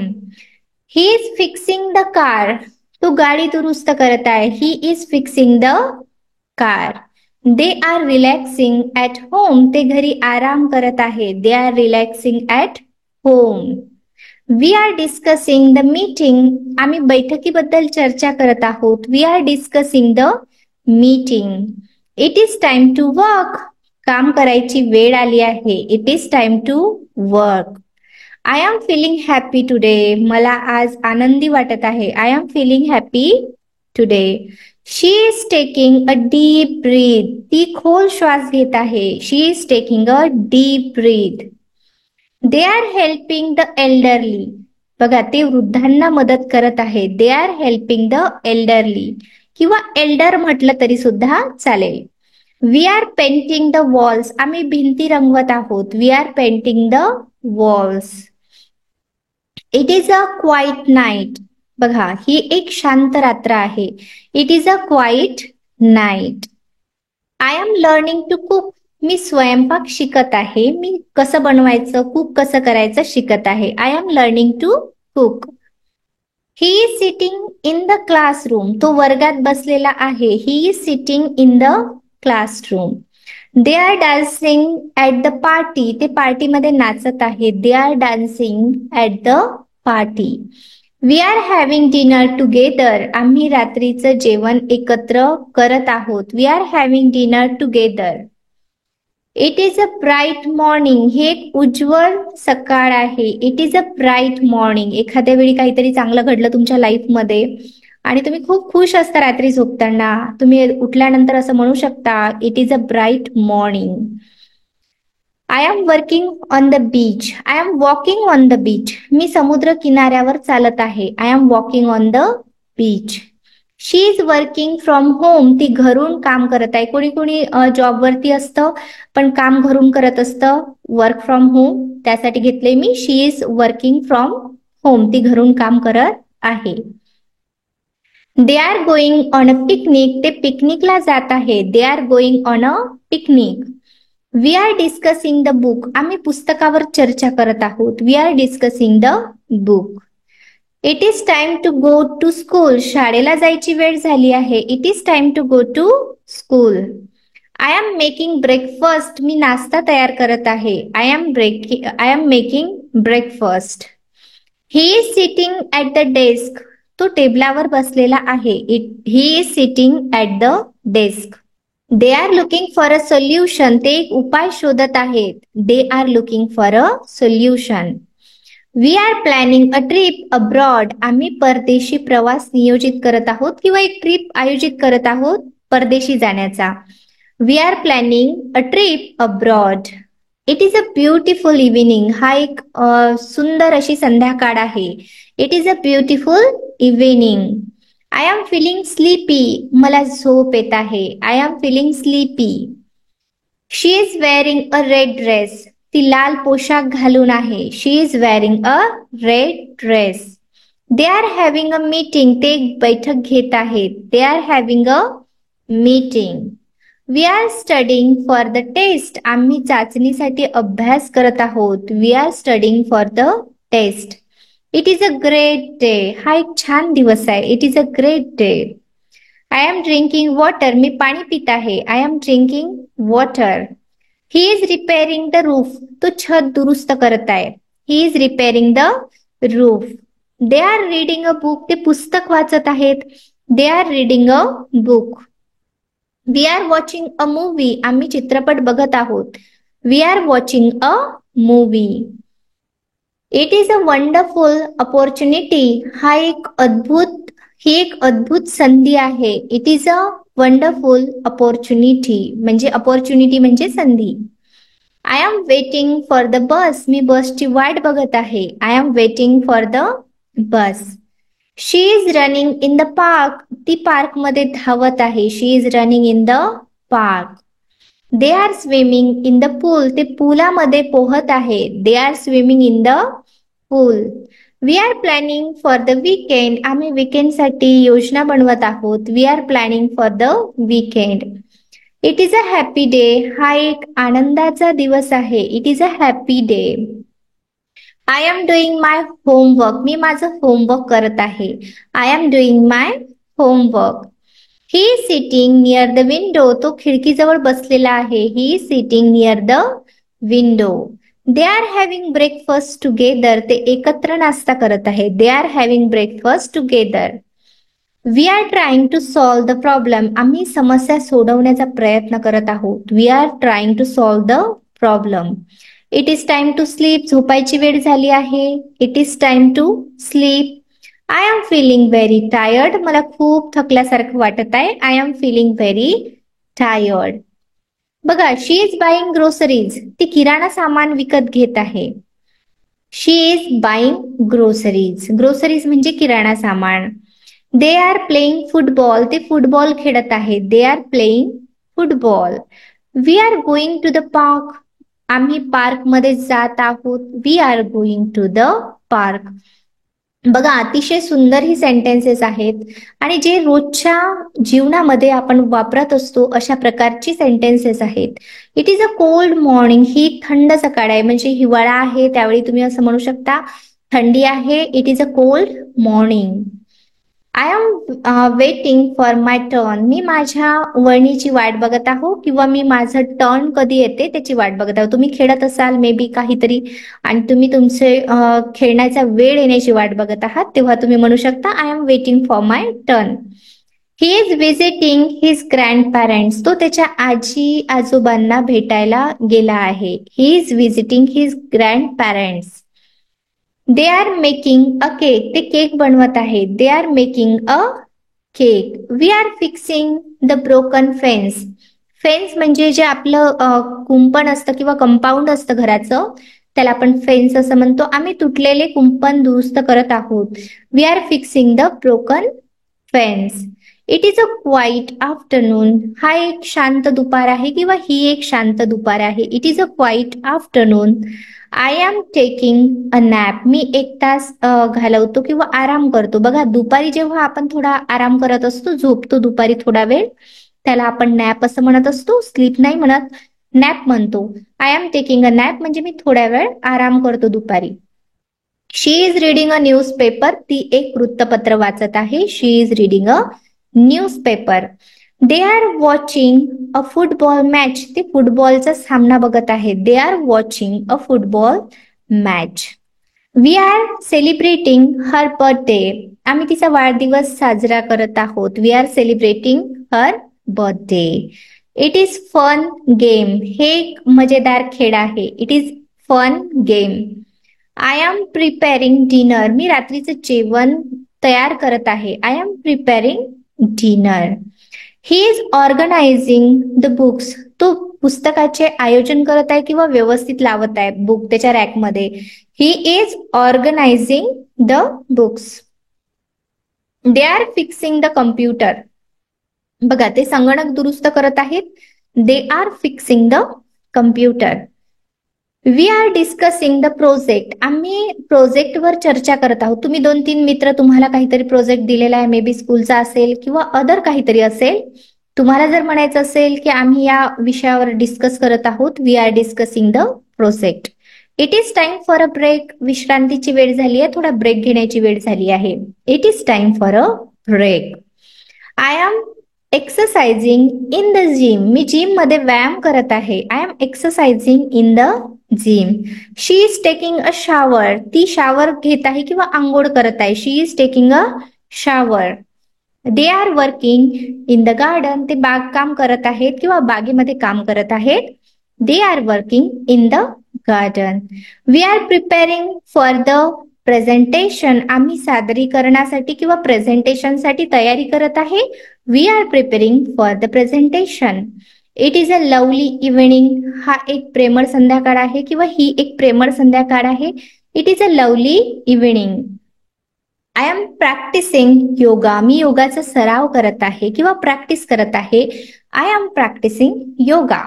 He is fixing the car. तो गाडी दुरुस्त करत आहे. He is fixing the car. They are relaxing at home. ते घरी आराम करत आहे. They are relaxing at home. We are discussing the meeting. आम्ही बैठकीबद्दल चर्चा करत आहोत. We are discussing the meeting. It is time to work. काम करायची वेळ आली आहे. It is time to work. I am feeling happy today. मला आज आनंदी वाटत आहे. I am feeling happy today. She is taking a deep breath. ती खोल श्वास घेत आहे. She is taking a deep breath. They are helping the elderly. बघा, ते वृद्धांना मदत करत आहे. They are helping the elderly किंवा एल्डर म्हटलं तरी सुद्धा चालेल. We are painting the walls. आम्ही भिंती रंगवत आहोत. We are painting the walls. It is a quiet night. बघा, ही एक शांत रात्र आहे. It is a quiet night. I am learning to cook. मी स्वयंपाक शिकत आहे. मी कसं बनवायचं, कुक कसं करायचं शिकत आहे. I am learning to cook. He is sitting in the classroom. तो वर्गात बसलेला आहे. He is sitting in the classroom. They are dancing at the party. ते पार्टीमध्ये नाचत आहेत. They are dancing at the party. We are having dinner together. आम्ही रात्रीचं जेवण एकत्र करत आहोत. We are having dinner together. It is a bright morning. हे एक उज्ज्वल सकाळ आहे. It is a bright morning. एखाद्या वेळी काहीतरी चांगलं घडलं तुमच्या लाईफमध्ये आणि तुम्ही खूप खुश असता रात्री झोपताना. तुम्ही उठल्यानंतर असं म्हणू शकता it is a bright morning. I am working on the beach. I am walking on the beach. मी समुद्र किनाऱ्यावर चालत आहे. I am walking on the beach. She is working from home. ती घरून काम करत आहे. कोणी कोणी जॉबवरती असतं पण काम घरून करत असतं. वर्क फ्रॉम होम त्यासाठी घेतले मी. She is working from home. ती घरून काम करत आहे. They are going on a picnic. ते पिकनिकला जात आहे. They are going on a picnic. We are discussing the book. आम्ही पुस्तकावर चर्चा करत आहोत. We are discussing the book. It is time to go to school. शाळेला जायची वेळ झाली आहे. It is time to go to school. I am making breakfast. मी नाश्ता तयार करत आहे. I am making breakfast. He is sitting at the desk. तो टेबलावर बसलेला आहे. He is sitting at the desk. They are looking for a solution. ते एक उपाय शोधत आहेत. They are looking for a solution. We are planning a trip abroad. आम्ही परदेशी प्रवास नियोजित करत आहोत किंवा एक ट्रिप आयोजित करत आहोत परदेशी जाण्याचा. We are planning a trip abroad. It is a beautiful evening. हा एक सुंदर अशी संध्याकाळ आहे. It is a beautiful evening. I am feeling sleepy. मला झोप येत आहे. I am feeling sleepy. She is wearing a red dress. ती लाल पोशाख घालून आहे. She is wearing a red dress. They are having a meeting. ते एक बैठक घेत आहेत. They are having a meeting. We are studying for the test. आम्ही चाचणीसाठी अभ्यास करत आहोत. We are studying for the test. It is a great day. हा एक छान दिवस आहे. It is a great day. I am drinking water. मी पाणी पित आहे. I am drinking water. He is repairing the roof. तो छत दुरुस्त करत आहे. He is repairing the roof. They are reading a book. ते पुस्तक वाचत आहेत. They are reading a book. We are watching a movie. आम्ही चित्रपट बघत आहोत. We are watching a movie. It is a wonderful opportunity. ही एक अद्भुत संधी आहे. It is a wonderful opportunity. म्हणजे अपॉर्च्युनिटी म्हणजे संधी. I am waiting for the bus. मी बसची वाट बघत आहे. I am waiting for the bus. She is running in the park. ती पार्क मध्ये धावत आहे. She is running in the park. They are swimming in the pool. ते पुलामध्ये पोहत आहे. They are swimming in the pool. We are planning for the weekend. आम्ही वीकेंडसाठी योजना बनवत आहोत. We are planning for the weekend. It is a happy day. हा एक आनंदाचा दिवस आहे. It is a happy day. I am doing my homework. मी माझं होमवर्क करत आहे. I am doing my homework. He is sitting near the window. तो खिडकीजवळ बसलेला आहे. He is sitting near the window. They are having breakfast together. ते एकत्र नाश्ता करत आहे. They are having breakfast together. We are trying to solve the problem. आम्ही समस्या सोडवण्याचा प्रयत्न करत आहोत. We are trying to solve the problem. It is time to sleep. झोपायची वेळ झाली आहे. It is time to sleep. I am feeling very tired. मला खूप थकल्यासारखं वाटत आहे. I am feeling very tired. बघा, शी इज बाईंग ग्रोसरीज. ती किराणा सामान विकत घेत आहे. She is buying groceries. Groceries म्हणजे किराणा सामान. They are playing football. ते फुटबॉल खेळत आहेत. They are playing football. We are going to the park. आम्ही पार्क मध्ये जात आहोत. We are going to the park. बघा, अतिशय सुंदर ही सेंटेन्सेस आहेत आणि जे रोजच्या जीवनामध्ये आपण वापरत असतो अशा प्रकारची सेंटेन्सेस आहेत. It is a cold morning. ही थंड सकाळ आहे. म्हणजे हिवाळा आहे त्यावेळी तुम्ही असं म्हणू शकता. थंडी आहे. It is a cold morning. I am waiting for my turn. मी माझ्या वळणीची वाट बघत आहो किंवा मी माझं टर्न कधी येते त्याची वाट बघत आहो. तुम्ही खेळत असाल मे बी काहीतरी आणि तुम्ही तुमचे खेळण्याचा वेळ येण्याची वाट बघत आहात तेव्हा तुम्ही म्हणू शकता I am waiting for my turn. He is visiting his grandparents. तो त्याच्या आजी आजोबांना भेटायला गेला आहे. He is visiting his grandparents. They are making a cake. ते केक बनवत आहेत. They are making a cake. We are fixing the broken fence. Fence म्हणजे जे आपलं कुंपण असतं किंवा कंपाऊंड असतं घराचं त्याला आपण फेन्स असं म्हणतो. आम्ही तुटलेले कुंपण दुरुस्त करत आहोत. We are fixing the broken fence. It is a quiet afternoon. हा एक शांत दुपार आहे किंवा ही एक शांत दुपार आहे. It is a quiet afternoon. I am taking a nap. मी एक तास घालवतो किंवा आराम करतो. बघा, दुपारी जेव्हा आपण थोडा आराम करत असतो, झोपतो दुपारी थोडा वेळ, त्याला आपण नॅप असं म्हणत असतो. स्लीप नाही म्हणत. नॅप म्हणतो. I am taking a nap म्हणजे मी थोड्या वेळ आराम करतो दुपारी. She is reading a newspaper. ती एक वृत्तपत्र वाचत आहे. She is reading a newspaper. They are watching a football match. ते फुटबॉलचा सामना बघत आहेत. They are watching a football match. We are celebrating her birthday. आम्ही तिचा वाढदिवस साजरा करत आहोत. We are celebrating her birthday. It is fun game. हे एक मजेदार खेळ आहे. It is fun game. I am preparing dinner. मी रात्रीचं जेवण तयार करत आहे. I am preparing dinner. He is organising the books. तो पुस्तकाचे आयोजन करत आहे किंवा व्यवस्थित लावत आहे बुक त्याच्या रॅकमध्ये. He is organising the books. They are fixing the computer. बघा ते संगणक दुरुस्त करत आहेत. They are fixing the computer. We are discussing the project. आम्ही प्रोजेक्टवर चर्चा करत आहोत. तुम्ही 2-3 मित्र, तुम्हाला काहीतरी प्रोजेक्ट दिलेला आहे, मे बी स्कूलचा असेल किंवा अदर काहीतरी असेल. तुम्हाला जर म्हणायचं असेल की आम्ही या विषयावर डिस्कस करत आहोत, we are discussing the project. It is time for a break. विश्रांतीची वेळ झाली आहे, थोडा ब्रेक घेण्याची वेळ झाली आहे. It is time for a break. I am exercising in the gym. मी जिम मध्ये व्यायाम करत आहे. I am exercising in the gym. She is taking a shower. ती शावर घेत आहे किंवा आंघोळ करत आहे. She is taking a shower. They are working in the garden. ते बागकाम करत आहेत किंवा बागेमध्ये काम करत आहेत. They are working in the garden. We are preparing for the presentation. आम्ही सादरीकरणासाठी किंवा प्रेझेंटेशनसाठी तयारी करत आहे. We are preparing for the presentation. It is a lovely evening. हा एक प्रेमळ संध्याकाळ आहे किंवा ही एक प्रेमळ संध्याकाळ आहे. It is a lovely evening. I am practising yoga. मी योगाचा सराव करत आहे किंवा प्रॅक्टिस करत आहे. I am practising yoga.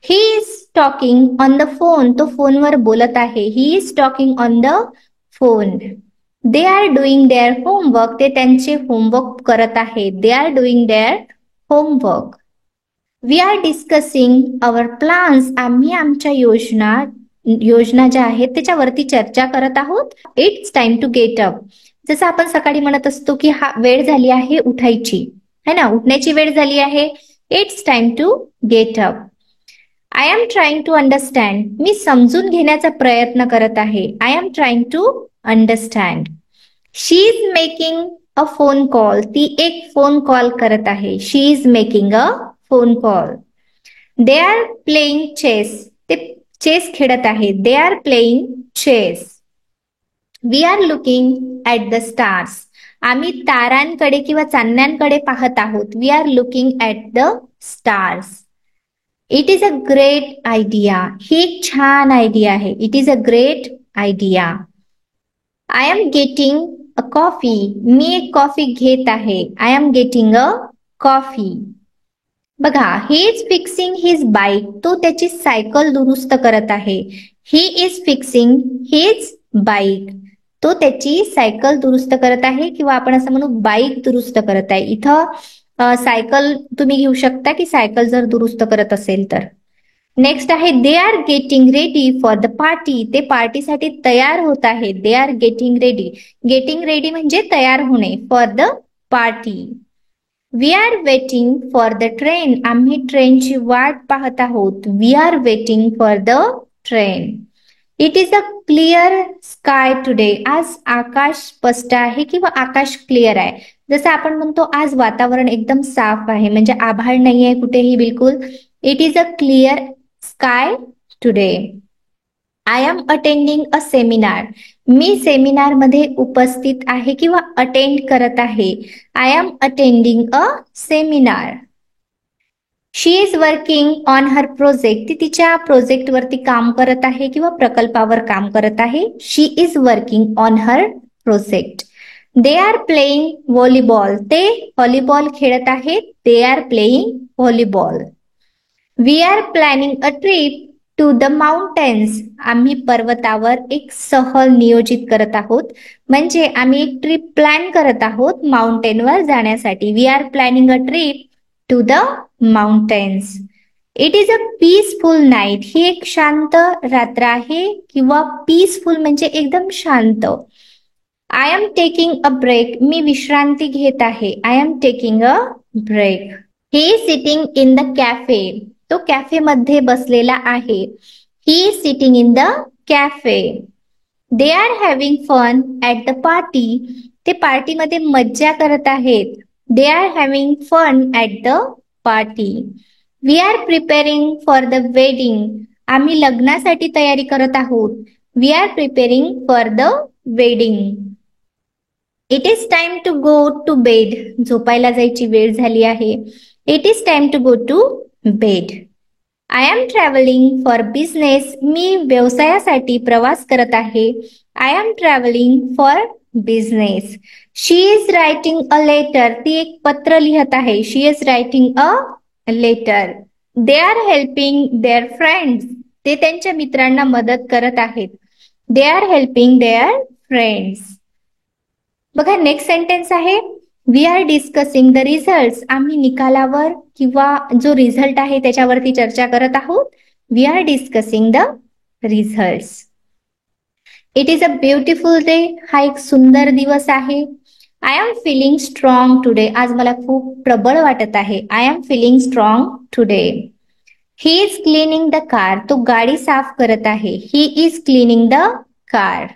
He is talking on the phone. तो फोनवर बोलत आहे. He is talking on the phone. They are doing their homework. ते त्यांचे होमवर्क करत आहेत. They are doing their homework. We are discussing our plans. आम्ही आमच्या योजना ज्या आहेत त्याच्यावरती चर्चा करत आहोत. It's time to get up. जसं आपण सकाळी म्हणत असतो की हा वेळ झाली आहे उठायची, है ना, उठण्याची वेळ झाली आहे. It's time to get up. I am trying to understand. मी समजून घेण्याचा प्रयत्न करत आहे. I am trying to understand. She is making a phone call. ती एक फोन कॉल करत आहे. She is making a phone call. They are playing chess. ते चेस खेळत आहेत. They are playing chess. We are looking at the stars. आम्ही तारांकडे किंवा चांदण्यांकडे पाहत आहोत. We are looking at the stars. It is a great idea. ही एक छान आयडिया आहे. It is a great idea. I am getting a coffee. मी एक कॉफी घेत आहे. I am getting a coffee. बघा, he is fixing his bike. तो त्याची सायकल दुरुस्त करत आहे. He is fixing his bike. तो त्याची सायकल दुरुस्त करत आहे किंवा आपण असं म्हणू बाईक दुरुस्त करत आहे. इथं सायकल तुम्ही घेऊ शकता की सायकल जर दुरुस्त करत असेल तर. नेक्स्ट आहे they are getting ready for the party. ते पार्टीसाठी तयार होत आहे. They are getting ready. Getting ready म्हणजे तयार होणे. For the party. We are waiting for the train. आम्ही ट्रेनची वाट पाहत आहोत. We are waiting for the train. It is a clear sky today. आज आकाश स्पष्ट आहे किंवा आकाश क्लिअर आहे. जसं आपण म्हणतो आज वातावरण एकदम साफ आहे, म्हणजे आभाळ नाही आहे कुठेही बिलकुल. It is a clear sky today. I am attending a seminar. Me seminar मध्ये उपस्थित आहे किंवा अटेंड करत आहे. I am attending a seminar. She is working on her project. ती तिच्या प्रोजेक्टवरती काम करत आहे किंवा प्रकल्पावर काम करत आहे. She is working on her project. They are playing volleyball. ते व्हॉलीबॉल खेळत आहेत. They are playing volleyball. We are planning a trip to the mountains. आम्ही पर्वतावर एक सहल नियोजित करत आहोत. म्हणजे आम्ही एक ट्रिप प्लॅन करत आहोत माउंटेनवर जाण्यासाठी. We are planning a trip to the mountains. It is a peaceful night. ही एक शांत रात्र आहे किंवा पीसफुल म्हणजे एकदम शांत. I am taking a break. मी विश्रांती घेत आहे. I am taking a break. He is sitting in the cafe. तो कॅफे मध्ये बसलेला आहे. He is sitting in the cafe. They are having fun at the party. ते पार्टीमध्ये मज्जा करत आहेत. They are having fun at the party. We are preparing for the wedding. आम्ही लग्नासाठी तयारी करत आहोत. We are preparing for the wedding. It is time to go to bed. झोपायला जायची वेळ झाली आहे. It is time to go to bed. I am travelling for business. मी व्यवसायासाठी प्रवास करत आहे. I am travelling for business. She is writing a letter. ती एक पत्र लिहत आहे. She is writing a letter. They are helping their friends. ते त्यांच्या मित्रांना मदत करत आहेत. They are helping their friends. बघा नेक्स्ट सेंटेन्स आहे, we are discussing the result. आम्ही निकालावर किंवा जो रिझल्ट आहे त्याच्यावरती चर्चा करत आहोत. We are discussing the result. It is a beautiful day. हा एक सुंदर दिवस आहे. I am feeling strong today. आज मला खूप प्रबळ वाटत आहे. I am feeling strong today. He is cleaning the car. तो गाडी साफ करत आहे. He is cleaning the car.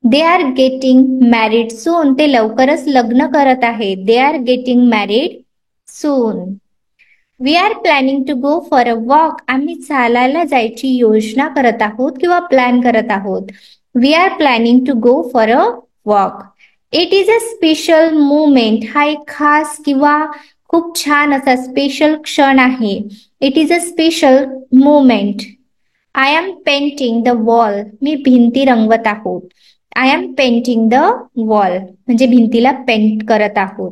They are getting married soon. ते लवकरच लग्न करत आहेत. They are getting married soon. We are planning to go for a walk. आम्ही चालायला जायची योजना करत आहोत किंवा प्लॅन करत आहोत. We are planning to go for a walk. It is a special moment. हा एक खास किंवा खूप छान असा स्पेशल क्षण आहे. It is a special moment. I am painting the wall. मी भिंती रंगवत आहोत. I am painting the wall म्हणजे भिंतीला पेंट करत आहोत.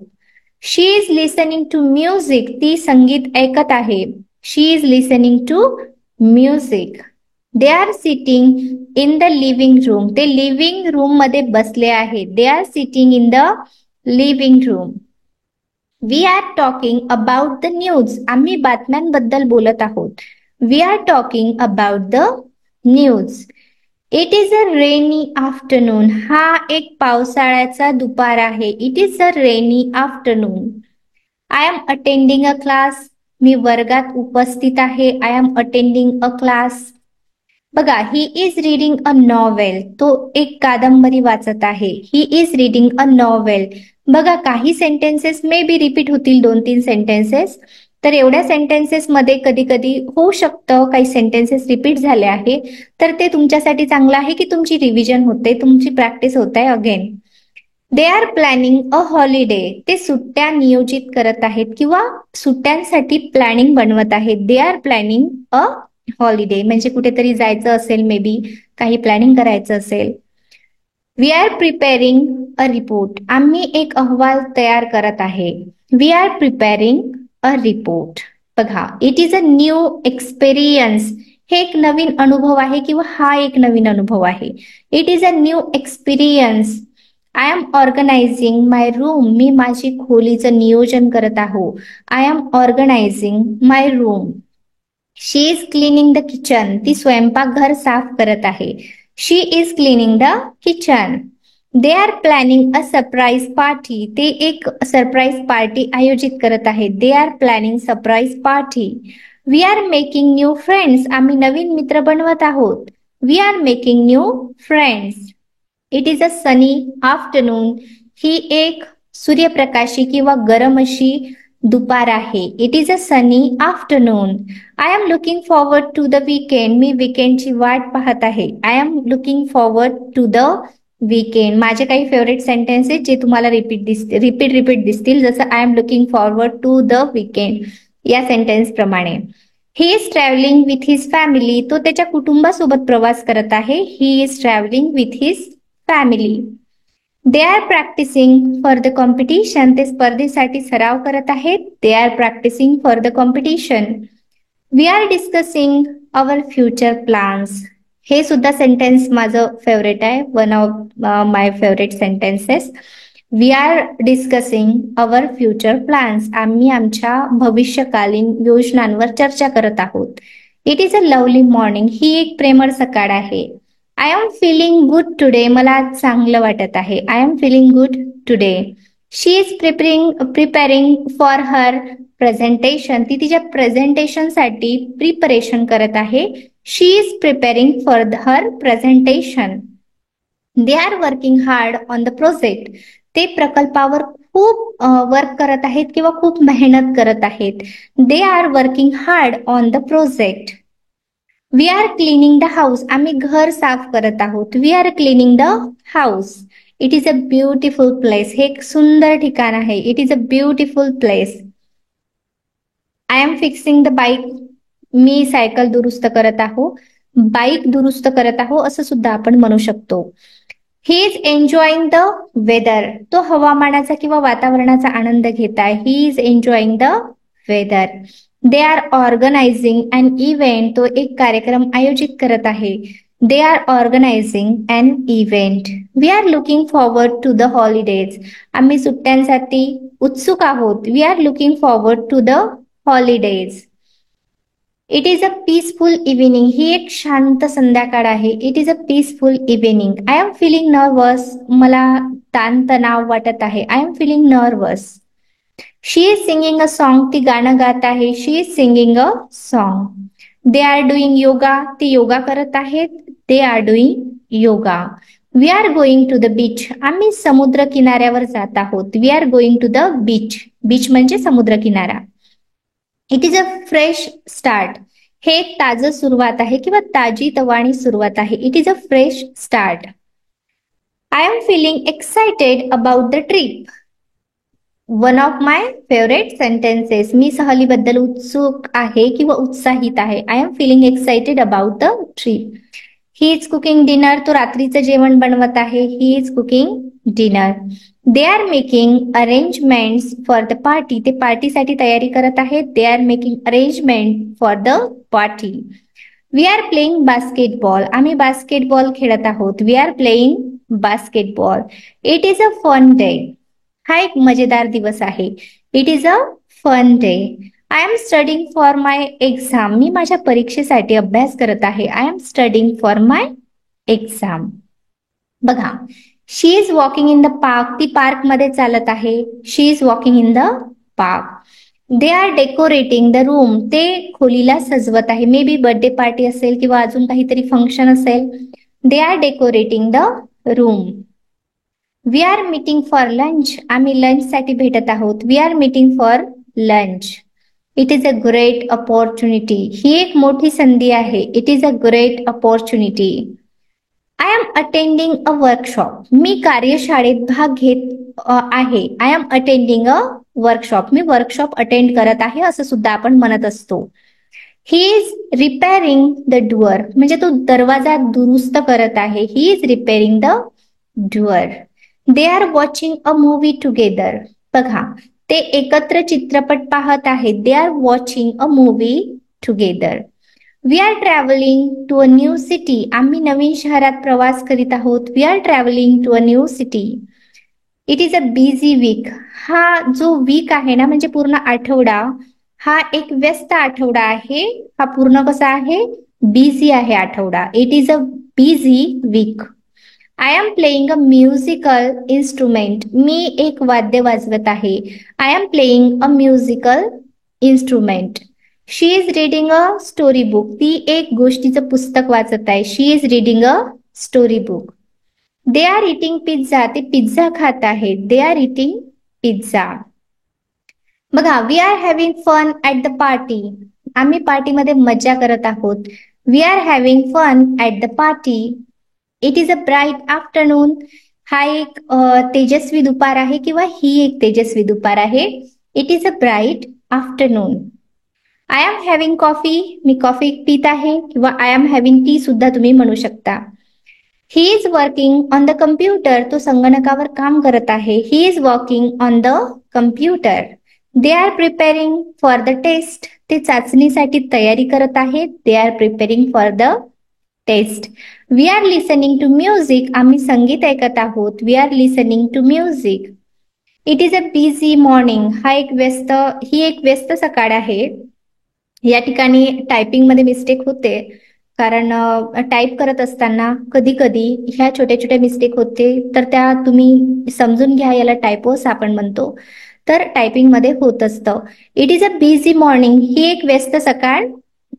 She is listening to music. ती संगीत ऐकत आहे. She is listening to music. They are sitting in the living room. ते लिव्हिंग रूम मध्ये बसले आहेत. They are sitting in the living room. We are talking about the news. आम्ही बातम्यांबद्दल बोलत आहोत. We are talking about the news. It is a rainy afternoon. हा एक पावसाळ्याचा दुपार आहे. It is a rainy afternoon. I am attending a class. मी वर्गात उपस्थित आहे. I am attending a class. बघा he is reading a novel. तो एक कादंबरी वाचत आहे. He is reading a novel. बघा काही सेंटेन्सेस मे बी रिपीट होतील 2-3 सेंटेन्सेस. तर एवढ्या सेंटेन्सेस मध्ये कधी कधी होऊ शकतं काही सेंटेन्सेस रिपीट झाले आहे. तर ते तुमच्यासाठी चांगलं आहे की तुमची रिव्हिजन होते, तुमची प्रॅक्टिस होत आहे again. They are planning a holiday. ते सुट्ट्या नियोजित करत आहेत किंवा सुट्ट्यांसाठी प्लॅनिंग बनवत आहेत. They are planning a holiday म्हणजे कुठेतरी जायचं असेल, मे बी काही प्लॅनिंग करायचं असेल. We are preparing a report. आम्ही एक अहवाल तयार करत आहे. We are preparing a report. बघा it is a new experience. हे एक नवीन अनुभव आहे किंवा हा एक नवीन अनुभव आहे. It is a new experience. I am organising my room. मी माझी खोलीचं नियोजन करत आहो. I am organising my room. She is cleaning the kitchen. ती स्वयंपाकघर साफ करत आहे. She is cleaning the kitchen. They are planning a surprise party. ते एक सरप्राईज पार्टी आयोजित करत आहेत. They are planning surprise party. We are making new friends. आम्ही नवीन मित्र बनवत आहोत. We are making new friends. It is a sunny afternoon. ही एक सूर्यप्रकाशी किंवा गरम अशी दुपार आहे. It is a sunny afternoon. I am looking forward to the weekend. मी वीकेंडची वाट पाहत आहे. I am looking forward to the weekend. माझे काही फेवरेट सेंटेन्सेस जे तुम्हाला रिपीट दिसतील, जसं I am looking forward to the weekend या सेंटेन्स प्रमाणे. He is travelling with his family. तो त्याच्या कुटुंबासोबत प्रवास करत आहे. He is travelling with his family. They are practising for the competition. ते स्पर्धेसाठी सराव करत आहेत. They are practising for the competition. We are discussing our future plans. हे सुद्धा सेंटेन्स माझं फेवरेट आहे. One of my favourite sentences. We are discussing our future plans. आम्ही आमच्या भविष्यकालीन योजनांवर चर्चा करत आहोत. It is a lovely morning. ही एक प्रेमळ सकाळ आहे. I am feeling good today. मला आज चांगलं वाटत आहे. I am feeling good today. She is preparing for her presentation. ती तिच्या प्रेझेंटेशनसाठी प्रिपरेशन करत आहे. She is preparing for her presentation. They are working hard on the project. ते प्रकल्पावर खूप वर्क करत आहेत किंवा खूप मेहनत करत आहेत. They are working hard on the project. We are cleaning the house. आम्ही घर साफ करत आहोत. We are cleaning the house. It is a beautiful place. हे एक सुंदर ठिकाण आहे. It is a beautiful place. I am fixing the bike. मी सायकल दुरुस्त करत आहो. बाईक दुरुस्त करत आहो असं सुद्धा आपण म्हणू शकतो. He is enjoying the weather. तो हवामानाचा किंवा वातावरणाचा आनंद घेत आहे. He is enjoying the weather. They are organising an event. तो एक कार्यक्रम आयोजित करत आहे. They are organising an event. We are looking forward to the holidays. आम्ही सुट्ट्यांसाठी उत्सुक आहोत. We are looking forward to the holidays. It is a peaceful evening. ही एक शांत संध्याकाळ आहे. It is a peaceful evening. I am feeling nervous. मला ताणतणाव वाटत आहे. I am feeling nervous. She is singing a song. ती गाणं गात आहे. She is singing a song. They are doing yoga. ती योगा करत आहेत. They are doing yoga. We are going to the beach. आम्ही समुद्र किनाऱ्यावर जात आहोत. We are going to the beach. Beach म्हणजे समुद्र किनारा. It is a fresh start. हे एक ताजं सुरुवात आहे किंवा ताजी तवाणी सुरुवात आहे. It is a fresh start. I am feeling excited about the trip. One of my favourite sentences. मी सहलीबद्दल उत्सुक आहे किंवा उत्साहित आहे. I am feeling excited about the trip. He is cooking dinner. तो रात्रीचं जेवण बनवत आहे. He is cooking dinner. They are making arrangements for the party. ते पार्टीसाठी तयारी करत आहेत. They are making arrangement for the party. We are playing basketball. आम्ही बास्केटबॉल खेळत आहोत. We are playing basketball. It is a fun day. हा एक मजेदार दिवस आहे. It is a fun day. I am studying for my exam. मी माझ्या परीक्षेसाठी अभ्यास करत आहे. I am studying for my exam. बघा, she is walking in the park. ती पार्क मध्ये चालत आहे. She is walking in the park. They are decorating the room. ते खोलीला सजवत आहे. मे बी बर्थडे पार्टी असेल किंवा अजून काहीतरी फंक्शन असेल. They are decorating the room. We are meeting for lunch. आम्ही लंच साठी भेटत आहोत. We are meeting for lunch. It is a great opportunity. ही एक मोठी संधी आहे. It is a great opportunity. I am attending a workshop. मी कार्यशाळेत भाग घेत आहे. I am attending a workshop. मी वर्कशॉप अटेंड करत आहे असं सुद्धा आपण म्हणत असतो. He is repairing the door. म्हणजे तो दरवाजा दुरुस्त करत आहे. He is repairing the door. They are watching a movie together. बघा, ते एकत्र चित्रपट पाहत आहेत. They are watching a movie together. We are travelling to a new city. आम्ही नवीन शहरात प्रवास करीत आहोत. We are travelling to a new city. It is a busy week. हा जो वीक आहे ना, म्हणजे पूर्ण आठवडा, हा एक व्यस्त आठवडा आहे. हा पूर्ण कसा आहे? बिझी आहे आठवडा. It is a busy week. I am playing a musical instrument. मी एक वाद्य वाजवत आहे. I am playing a musical instrument. She is reading a story book. ती एक गोष्टीचं पुस्तक वाचत आहे. She is reading a story book. They are eating pizza. ते पिझ्झा खात आहेत. They are eating pizza. बघा, we are having fun at the party. आम्ही पार्टीमध्ये मज्जा करत आहोत. We are having fun at the party. It is a bright afternoon. हा एक तेजस्वी दुपार आहे किंवा ही एक तेजस्वी दुपार आहे. It is a bright afternoon. I am having coffee. मी कॉफी पित आहे किंवा आय एम हॅव्हिंग टी सुद्धा तुम्ही म्हणू शकता. He is working on the computer. तो संगणकावर काम करत आहे. He is working on the computer. They are preparing for the test. ते चाचणीसाठी तयारी करत आहेत. They are preparing for the test. We are listening to music. आम्ही संगीत ऐकत आहोत. We are listening to music. It is a busy morning. ही एक व्यस्त सकाळ आहे. या ठिकाणी टायपिंग मध्ये मिस्टेक होते, कारण टाईप करत असताना कधी कधी ह्या छोट्या छोट्या मिस्टेक होते, तर त्या तुम्ही समजून घ्या. याला टायपोस आपण म्हणतो. तर टायपिंग मध्ये होत असतं. It is a busy morning. ही एक व्यस्त सकाळ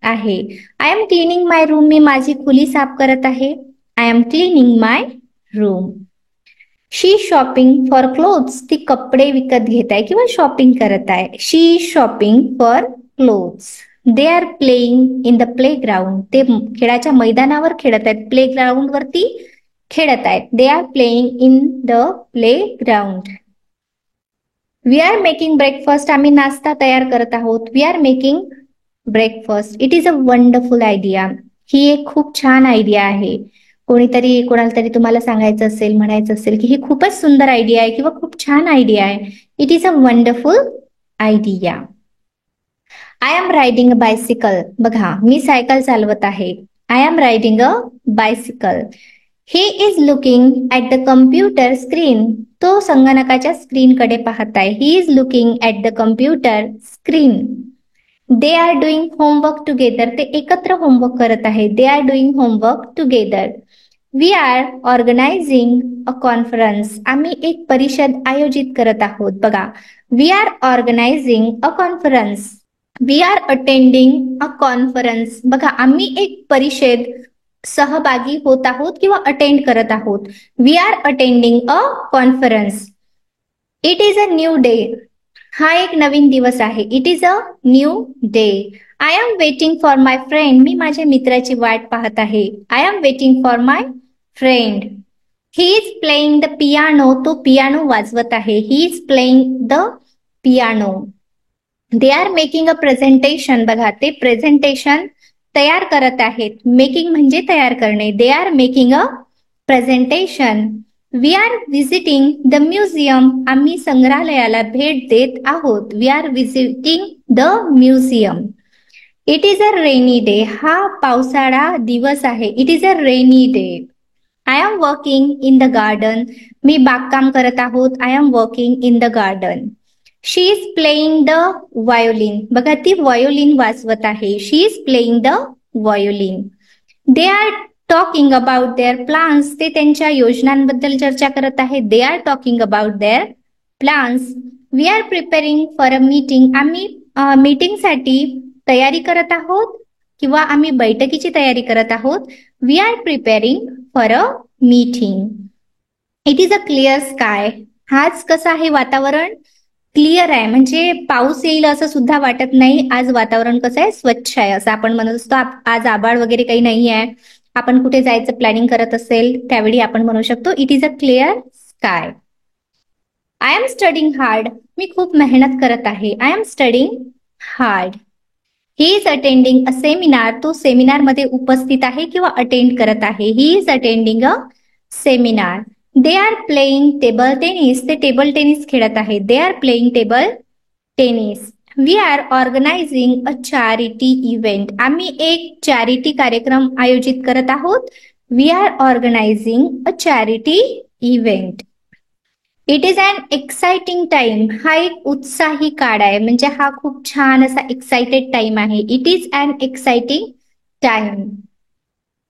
आहे. I am cleaning my room. मी माझी खोली साफ करत आहे. I am cleaning my room. She shopping for clothes. ती कपडे विकत घेत आहे किंवा शॉपिंग करत आहे. She shopping for clothes. They are playing in the playground. ते खेळाच्या मैदानावर खेळत आहेत. प्ले ग्राउंड वरती खेळत आहेत. They are playing in the playground. We are making breakfast. आम्ही नाश्ता तयार करत आहोत. We are making breakfast. It is a wonderful idea. ही एक खूप छान आयडिया आहे. कोणाला तरी तुम्हाला सांगायचं असेल, म्हणायचं असेल की ही खूपच सुंदर आयडिया आहे किंवा खूप छान आयडिया आहे. It is a wonderful idea. I am riding a bicycle. बघा, मी सायकल चालवत आहे. I am riding a bicycle. He is looking at the computer screen. तो संगणकाच्या स्क्रीनकडे पाहत आहे. He is looking at the computer screen. They are doing homework together. ते एकत्र होमवर्क करत आहे. They are doing homework together. We are organising a conference. आम्ही एक परिषद आयोजित करत आहोत. बघा, we are organising a conference. We are attending a conference. बघा, आम्ही एक परिषद सहभागी होत आहोत किंवा अटेंड करत आहोत. We are attending a conference. It is a new day. हा एक नवीन दिवस आहे. It is a new day. I am waiting for my friend. मी माझ्या मित्राची वाट पाहत आहे. I am waiting for my friend. He is playing the piano. तो पियानो वाजवत आहे. He is playing the piano. They are making a presentation. बघा, ते प्रेझेंटेशन तयार करत आहेत. मेकिंग म्हणजे तयार करणे. They are making a presentation. We are visiting the museum. आम्ही संग्रहालयाला भेट देत आहोत. We are visiting the museum. It is a rainy day. हा पावसाळा दिवस आहे. It is a rainy day. I am working in the garden. मी बागकाम करत आहोत. I am working in the garden. She is playing the violin. बघा, ती व्हायोलिन वाजवत आहे. She is playing the violin. They are talking about their plans. ते त्यांच्या योजनांबद्दल चर्चा करत आहेत. They are talking about their plans. We are preparing for a meeting. आम्ही मीटिंगसाठी तयारी करत आहोत किंवा आम्ही बैठकीची तयारी करत आहोत. We are preparing for a meeting. It is a clear sky. आज कसं आहे वातावरण? क्लिअर आहे, म्हणजे पाऊस येईल असं सुद्धा वाटत नाही. आज वातावरण कसं आहे? स्वच्छ आहे. असं आपण म्हणत असतो. आज आभाळ वगैरे काही नाही आहे. आपण कुठे जायचं प्लॅनिंग करत असेल त्यावेळी आपण म्हणू शकतो it is a clear sky. I am studying hard. मी खूप मेहनत करत आहे. I am studying hard. He is attending a seminar. तो सेमिनार मध्ये उपस्थित आहे किंवा अटेंड करत आहे. He is attending a seminar. They are playing table tennis. ते टेबल टेनिस खेळत आहे. They are playing table tennis. We are organising a charity event. आम्ही एक चॅरिटी कार्यक्रम आयोजित करत आहोत. We are organising a charity event. It is an exciting time. हा एक उत्साही काळ आहे, म्हणजे हा खूप छान असा एक्साइटेड टाइम आहे. It is an exciting time.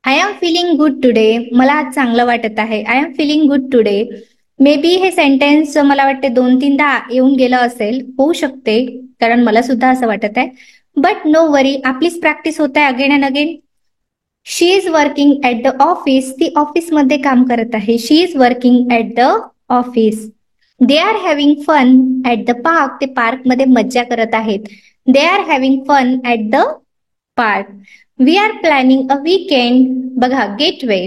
I am feeling good today. मला आज चांगलं वाटत आहे. I am feeling good today. Maybe हे सेंटेन्स मला वाटते 2-3दा येऊन गेलं असेल, होऊ शकते, कारण मला सुद्धा असं वाटत आहे. बट नो वरी, आपलीच प्रॅक्टिस होत आहे again and again. She is working at the office. ती ऑफिसमध्ये काम करत आहे. She is working at the office. They are having fun at the park. ते पार्कमध्ये मज्जा करत आहेत. They are having fun at the park. We are planning a weekend. बघा, गेटवे.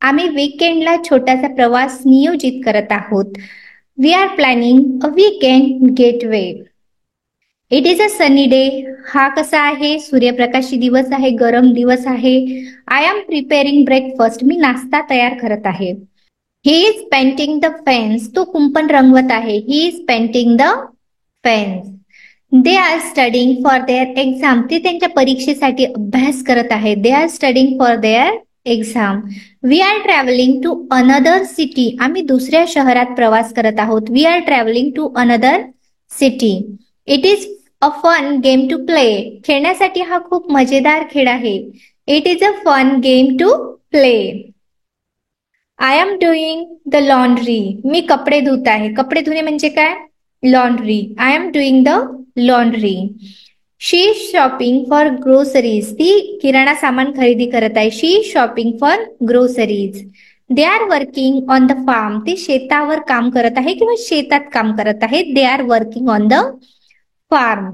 आम्ही वीकेंडला छोटासा प्रवास नियोजित करत आहोत. We are planning a weekend getaway. It is a sunny day. हा कसा आहे? सूर्यप्रकाशी दिवस आहे, गरम दिवस आहे. I am preparing breakfast. मी नाश्ता तयार करत आहे. He is painting the fence. तो कुंपण रंगवत आहे. He is painting the fence. They are studying for their exam. ते त्यांच्या परीक्षेसाठी अभ्यास करत आहे. They are studying for their exam. We are travelling to another city. आम्ही दुसऱ्या शहरात प्रवास करत आहोत. We are travelling to another city. It is a fun game to play. खेळण्यासाठी हा खूप मजेदार खेळ आहे. It is a fun game to play. I am doing the laundry. मी कपडे धुत आहे. कपडे धुणे म्हणजे काय? Laundry. I am doing the laundry. She is shopping for groceries. ती किराणा सामान खरेदी करत आहे. She is shopping for groceries. They are working on the farm. ते शेतावर काम करत आहे किंवा शेतात काम करत आहे. They are working on the farm.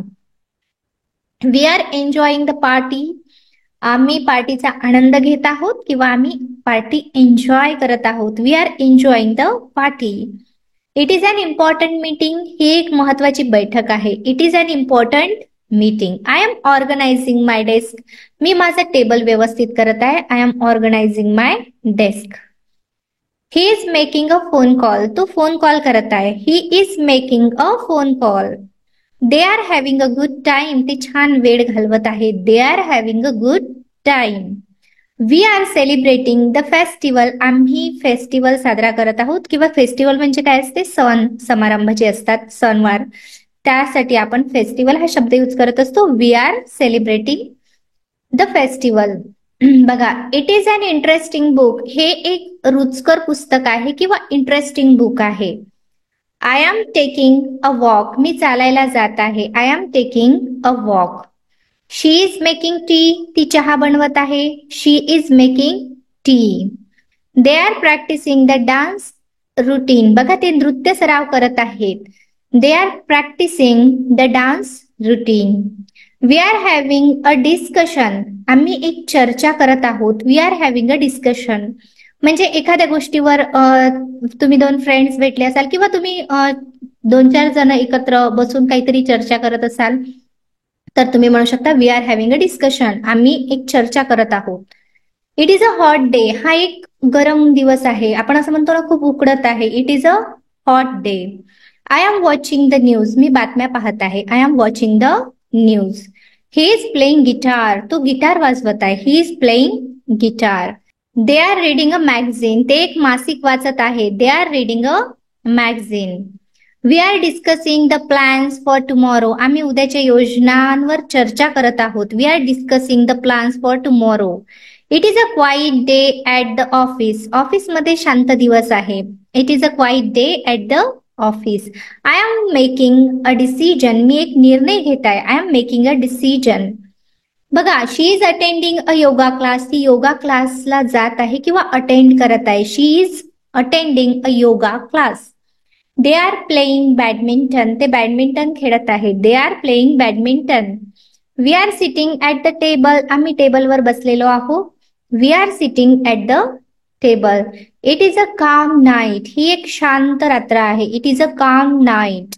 We are enjoying the party. आम्ही पार्टीचा आनंद घेत आहोत किंवा आम्ही पार्टी एन्जॉय करत आहोत. We are enjoying the party. It is an important meeting. ही एक महत्वाची बैठक आहे. It is an important meeting. I am organising my desk. मी माझं टेबल व्यवस्थित करत आहे. I am organising my desk. He is making a phone call. तो फोन कॉल करत आहे. He is making a phone call. They are having a good time. ते छान वेळ घालवत आहेत. They are having a good time. We are celebrating the festival. आम्ही फेस्टिवल साजरा करत आहोत किंवा फेस्टिवल म्हणजे काय असते? सण समारंभ जे असतात, सणवार, त्यासाठी आपण फेस्टिवल हा शब्द यूज करत असतो. We are celebrating the festival. बघा, it is an interesting book. हे एक रुचकर पुस्तक आहे किंवा इंटरेस्टिंग बुक आहे. I am taking a walk. मी चालायला जात आहे. I am taking a walk. She is making tea. ती चहा बनवत आहे. She is making tea. They are practising the dance routine. बघा, ते नृत्य सराव करत आहेत. They are practising the dance routine. We are having a discussion. आम्ही एक चर्चा करत आहोत. We are having a discussion म्हणजे एखाद्या गोष्टीवर तुम्ही दोन फ्रेंड्स भेटले असाल किंवा तुम्ही दोन चार जण एकत्र बसून काहीतरी चर्चा करत असाल तर तुम्ही म्हणू शकता we are having a discussion. आम्ही एक चर्चा करत आहोत. It is a hot day. हा एक गरम दिवस आहे. आपण असं म्हणतो ना, खूप उकडत आहे. It is a hot day. I am watching the news. मी बातम्या पाहत आहे. I am watching the news. He is playing guitar. तो गिटार वाजवत आहे. He is playing guitar. They are reading a magazine. ते एक मासिक वाचत आहे. They are reading a magazine. We are discussing the plans for tomorrow. आम्ही उद्याच्या योजनांवर चर्चा करत आहोत. We are discussing the plans for tomorrow. It is a quiet day at the office. ऑफिसमध्ये शांत दिवस आहे. It is a quiet day at the office. I am making a decision. मी एक निर्णय घेत आहे. I am making a decision. बघा, she is attending a yoga class. ती योगा क्लासला जात आहे किंवा अटेंड करत आहे. She is attending a yoga class. They are playing badminton. ते बॅडमिंटन खेळत आहेत. They are playing badminton. We are sitting at the table. आम्ही टेबलवर बसलेलो आहोत. We are sitting at the table. It is a calm night. ही एक शांत रात्र आहे. It is a calm night.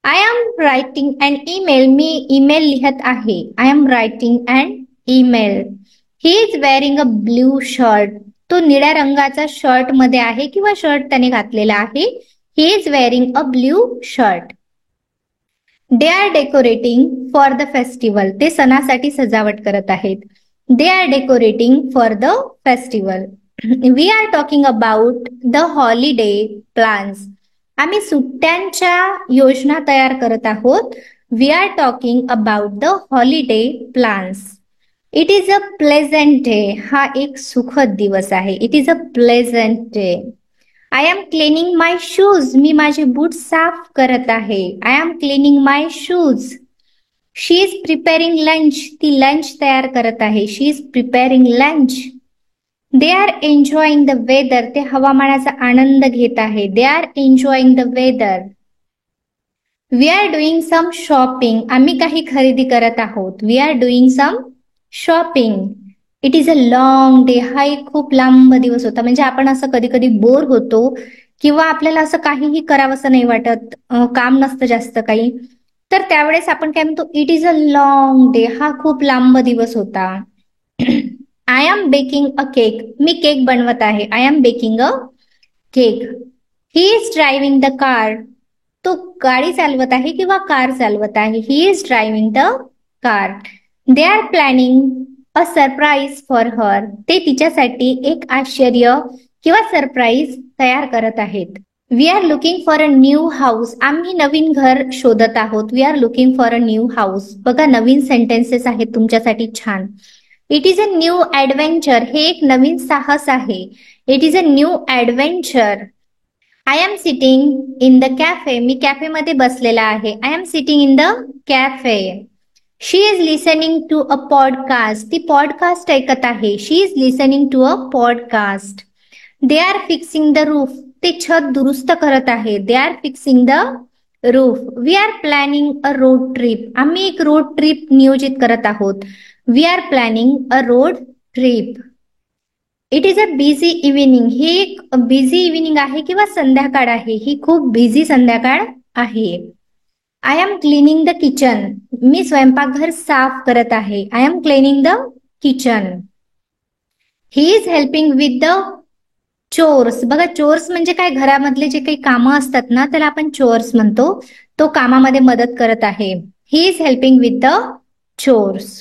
I am writing an email. मी ईमेल लिहत आहे. I am writing an email. He is wearing a blue shirt. तो निळ्या रंगाचा शर्ट मध्ये आहे किंवा शर्ट त्याने घातलेला आहे. He is wearing a blue shirt. They are decorating for the festival. ते सणासाठी सजावट करत आहेत. They are decorating for the festival. We are talking about the holiday plans. आम्ही सुट्ट्यांच्या योजना तयार करत आहोत. We are talking about the holiday plans. It is a pleasant day. हा एक सुखद दिवस आहे. It is a pleasant day. I am cleaning my shoes. मी माझे बूट साफ करत आहे. I am cleaning my shoes. She is preparing lunch. ती लंच तयार करत आहे. She is preparing lunch. They are enjoying the weather. ते हवामानाचा आनंद घेत आहे. They are enjoying the weather. We are doing some shopping. आम्ही काही खरेदी करत आहोत. We are doing some shopping. It is a long day. हा एक खूप लांब दिवस होता. म्हणजे आपण असं कधी कधी बोर होतो किंवा आपल्याला असं काहीही करावंसं नाही वाटत, काम नसतं जास्त काही, तर त्यावेळेस आपण काय म्हणतो, it is a long day. हा खूप लांब दिवस होता. I am baking a cake. मी केक बनवत आहे. I am baking a cake. He is driving the car. तो गाडी चालवत आहे किंवा कार चालवत आहे. He is driving the car. They are planning a surprise for her. ते तिच्यासाठी एक आश्चर्य किंवा सरप्राईज तयार करत आहेत. We are looking for a new house. आम्ही नवीन घर शोधत आहोत. We are looking for a new house. बघा नवीन सेंटेन्सेस आहेत तुमच्यासाठी छान. It is a new adventure. हे एक नवीन साहस आहे. It is a new adventure. I am sitting in the cafe. मी कॅफेमध्ये बसलेला आहे. I am sitting in the cafe. She is listening to a podcast. ती पॉडकास्ट ऐकत आहे. She is listening to a podcast. They are fixing the roof. ते छत दुरुस्त करत आहे. They are fixing the roof. We are planning a road trip. आम्ही एक रोड ट्रिप नियोजित करत आहोत. We are planning a road trip. It is a busy evening. ही एक बिझी इव्हिनिंग आहे किंवा संध्याकाळ आहे. ही खूप बिझी संध्याकाळ आहे. I am cleaning the kitchen. मी स्वयंपाकघर साफ करत आहे. I am cleaning the kitchen. He is helping with the chores. बघा चोर्स म्हणजे काय, घरामधले जे काही कामं असतात ना त्याला आपण चोर्स म्हणतो. तो कामामध्ये मदत करत आहे. He is helping with the chores.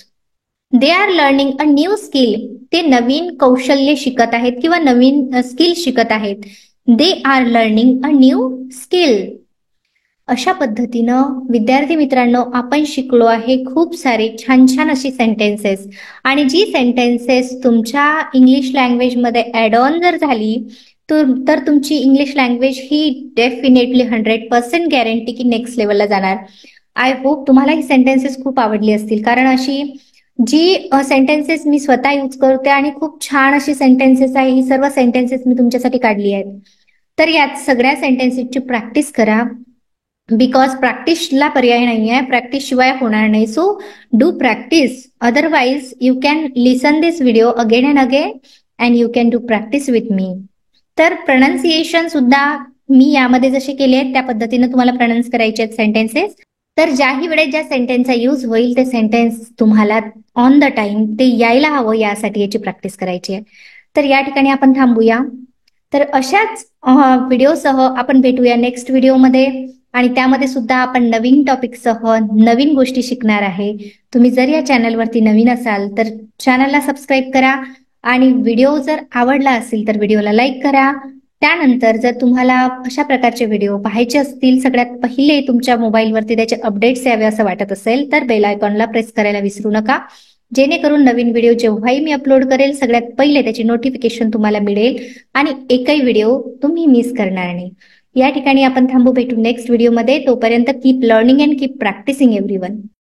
They are learning a new skill. ते नवीन कौशल्य शिकत आहेत किंवा नवीन स्किल शिकत आहेत. They R learning a new skill. अशा पद्धतीनं विद्यार्थी मित्रांनो आपण शिकलो आहे खूप सारे छान छान अशी सेंटेन्सेस. आणि जी सेंटेन्सेस तुमच्या इंग्लिश लँग्वेजमध्ये ऍड ऑन जर झाली तर तुमची इंग्लिश लँग्वेज ही डेफिनेटली 100% गॅरंटी की नेक्स्ट लेवलला जाणार. आय होप तुम्हाला ही सेंटेन्सेस खूप आवडली असतील, कारण अशी जी सेंटेन्सेस मी स्वतः यूज करते आणि खूप छान अशी सेंटेन्सेस आहे. ही सर्व सेंटेन्सेस मी तुमच्यासाठी काढली आहेत. तर यात सगळ्या सेंटेन्सेसची प्रॅक्टिस करा. बिकॉज प्रॅक्टिसला पर्याय नाही आहे. प्रॅक्टिस शिवाय होणार नाही. So do practice. Otherwise you can listen this video again and again and you can do practice with me. तर प्रोनाऊन्सिएशन सुद्धा मी यामध्ये जसे केले आहेत त्या पद्धतीने तुम्हाला प्रोनाऊन्स करायचे आहेत सेंटेन्सेस. तर ज्याही वेळेस ज्या सेंटेन्सचा यूज होईल ते सेंटेन्स तुम्हाला ऑन द टाइम ते यायला हवं यासाठी याची प्रॅक्टिस करायची आहे. तर या ठिकाणी आपण थांबूया. तर अशाच व्हिडिओसह आपण भेटूया नेक्स्ट व्हिडिओमध्ये. आणि त्यामध्ये सुद्धा आपण नवीन टॉपिकसह नवीन गोष्टी शिकणार आहे. तुम्ही जर या चॅनलवरती नवीन असाल तर चॅनलला सबस्क्राईब करा. आणि व्हिडिओ जर आवडला असेल तर व्हिडिओला लाईक करा. त्यानंतर जर तुम्हाला अशा प्रकारचे व्हिडिओ पाहायचे असतील सगळ्यात पहिले तुमच्या मोबाईलवरती त्याचे अपडेट्स यावे असं वाटत असेल तर बेल आयकॉनला प्रेस करायला विसरू नका. जेणेकरून नवीन व्हिडिओ जेव्हाही मी अपलोड करेल सगळ्यात पहिले त्याची नोटिफिकेशन तुम्हाला मिळेल आणि एकही व्हिडिओ तुम्ही मिस करणार नाही. या ठिकाणी आपण थांबू. भेटू नेक्स्ट व्हिडिओमध्ये. तोपर्यंत keep learning and keep practising everyone.